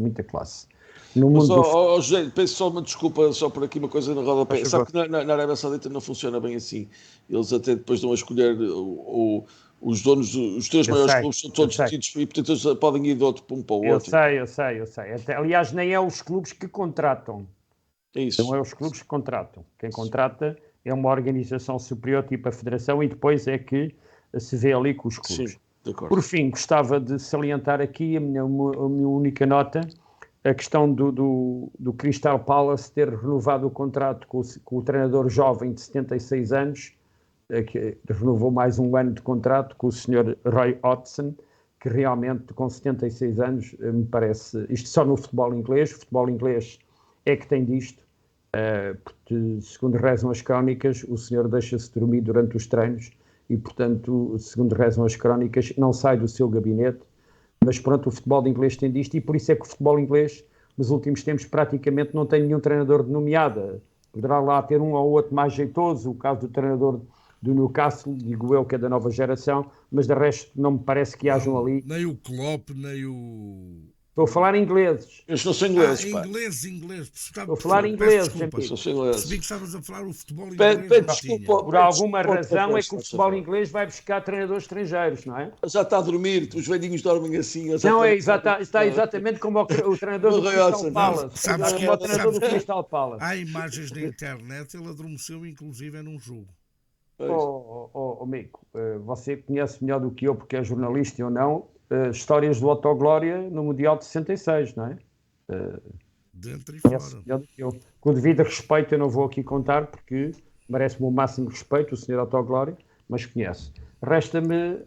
No mas, mundo José, peço só uma desculpa, só por aqui uma coisa no rodapé. Sabe que na Arábia Saudita não funciona bem assim. Eles até depois dão a escolher os donos, os três maiores clubes são todos distintos e portanto eles podem ir de outro para um para o outro. Eu sei. Aliás, nem é os clubes que contratam. É isso. Não é os clubes que contratam. Quem contrata é uma organização superior, tipo a Federação, e depois é que se vê ali com os clubes. Sim, de acordo. Por fim, gostava de salientar aqui a minha única nota, a questão do Crystal Palace ter renovado o contrato com o treinador jovem de 76 anos, que renovou mais um ano de contrato com o Sr. Roy Hodgson, que realmente com 76 anos me parece, isto só no futebol inglês, o futebol inglês é que tem disto, porque segundo rezam as crónicas, o senhor deixa-se dormir durante os treinos e portanto, segundo rezam as crónicas, não sai do seu gabinete. Mas pronto, o futebol inglês tem disto e por isso é que o futebol inglês, nos últimos tempos, praticamente não tem nenhum treinador de nomeada. Poderá lá ter um ou outro mais jeitoso, o caso do treinador do Newcastle, digo eu, que é da nova geração, mas de resto não me parece que hajam ali. Nem o Klopp, nem o... Estou a falar ingleses. Eu não sou ingleses, pá. Inglês. Estou a falar ingleses. Percebi que estavas a falar o futebol inglês. Desculpa, por alguma razão é que o futebol inglês vai buscar treinadores estrangeiros, não é? Já está a dormir, os velhinhos dormem assim. Não, está exatamente como o treinador do Crystal Palace. Sabes que o treinador do Crystal Palace. Há imagens na internet, ele adormeceu inclusive num jogo. Mico, você conhece melhor do que eu, porque é jornalista ou não, histórias do Autoglória no Mundial de 66, não é? Dentro e fora. Melhor do que eu. Com o devido respeito, eu não vou aqui contar, porque merece-me o máximo respeito, o Sr. Autoglória, mas conhece. Resta-me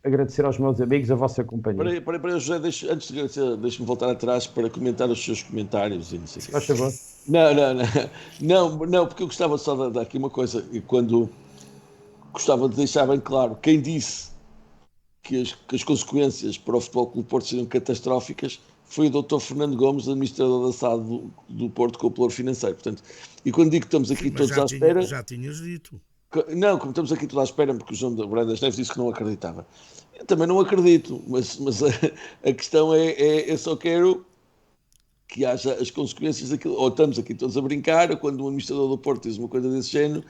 agradecer aos meus amigos a vossa companhia. Peraí, José, antes de agradecer, deixe-me voltar atrás para comentar os seus comentários e não sei o que. Faz favor. Não, porque eu gostava só de dar aqui uma coisa, e quando gostava de deixar bem claro, quem disse que as consequências para o Futebol Clube do Porto seriam catastróficas foi o Dr. Fernando Gomes, administrador da SAD do Porto, com o valor financeiro. Portanto, e quando digo que estamos aqui todos à espera... Já tinhas dito. Não, como estamos aqui todos à espera, porque o João Brandas Neves disse que não acreditava. Eu também não acredito, mas a questão é eu só quero que haja as consequências daquilo, ou estamos aqui todos a brincar, ou quando um administrador do Porto diz uma coisa desse género,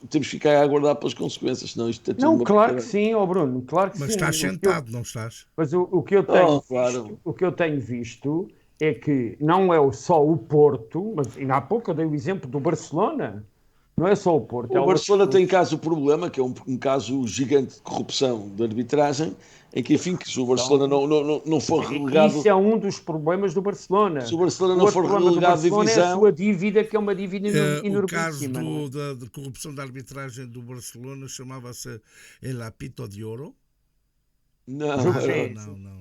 temos que ficar a aguardar pelas consequências, senão isto é tudo não, claro que sim, Bruno, claro que mas sim. Mas estás sentado, não estás? Mas o que eu tenho visto é que não é só o Porto, mas ainda há pouco eu dei o exemplo do Barcelona. Não é só o Porto. O Barcelona tem caso o problema, que é um caso gigante de corrupção de arbitragem, em que, enfim, que se o Barcelona não for relegado... Isso é um dos problemas do Barcelona. Se o Barcelona não for relegado de divisão... é a sua dívida, que é uma dívida enormíssima. O caso da corrupção da arbitragem do Barcelona chamava-se El Apito de Ouro. Não.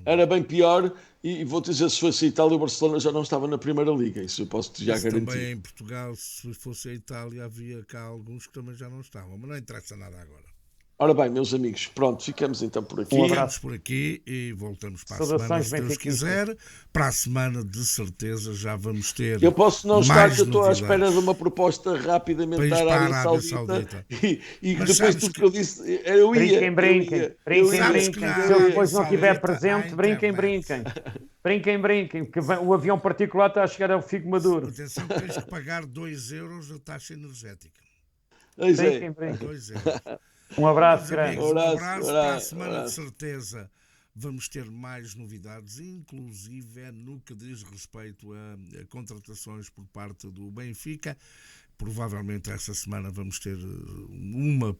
Era bem pior, e vou dizer, se fosse a Itália, o Barcelona já não estava na Primeira Liga, isso eu posso já garantir. Também em Portugal, se fosse a Itália, havia cá alguns que também já não estavam, mas não interessa nada agora. Ora bem, meus amigos, pronto, ficamos então por aqui. Ficamos por aqui e voltamos para a semana, se Deus quiser. Para a semana, de certeza, já vamos ter. Eu posso não estar, que eu estou à espera de uma proposta rapidamente da Arábia Saudita. E depois tudo que eu disse, eu ia. Brinquem. Se eu depois não estiver presente, brinquem. Brinquem, que o avião particular está a chegar ao Figo Maduro. Atenção, tens que pagar 2 euros a taxa energética. Brinquem. 2 euros. Um abraço grande. Um abraço para a semana, de certeza. Vamos ter mais novidades, inclusive no que diz respeito a contratações por parte do Benfica. Provavelmente esta semana vamos ter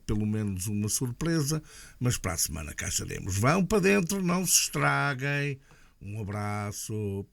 pelo menos uma surpresa, mas para a semana cá estaremos. Vão para dentro, não se estraguem. Um abraço.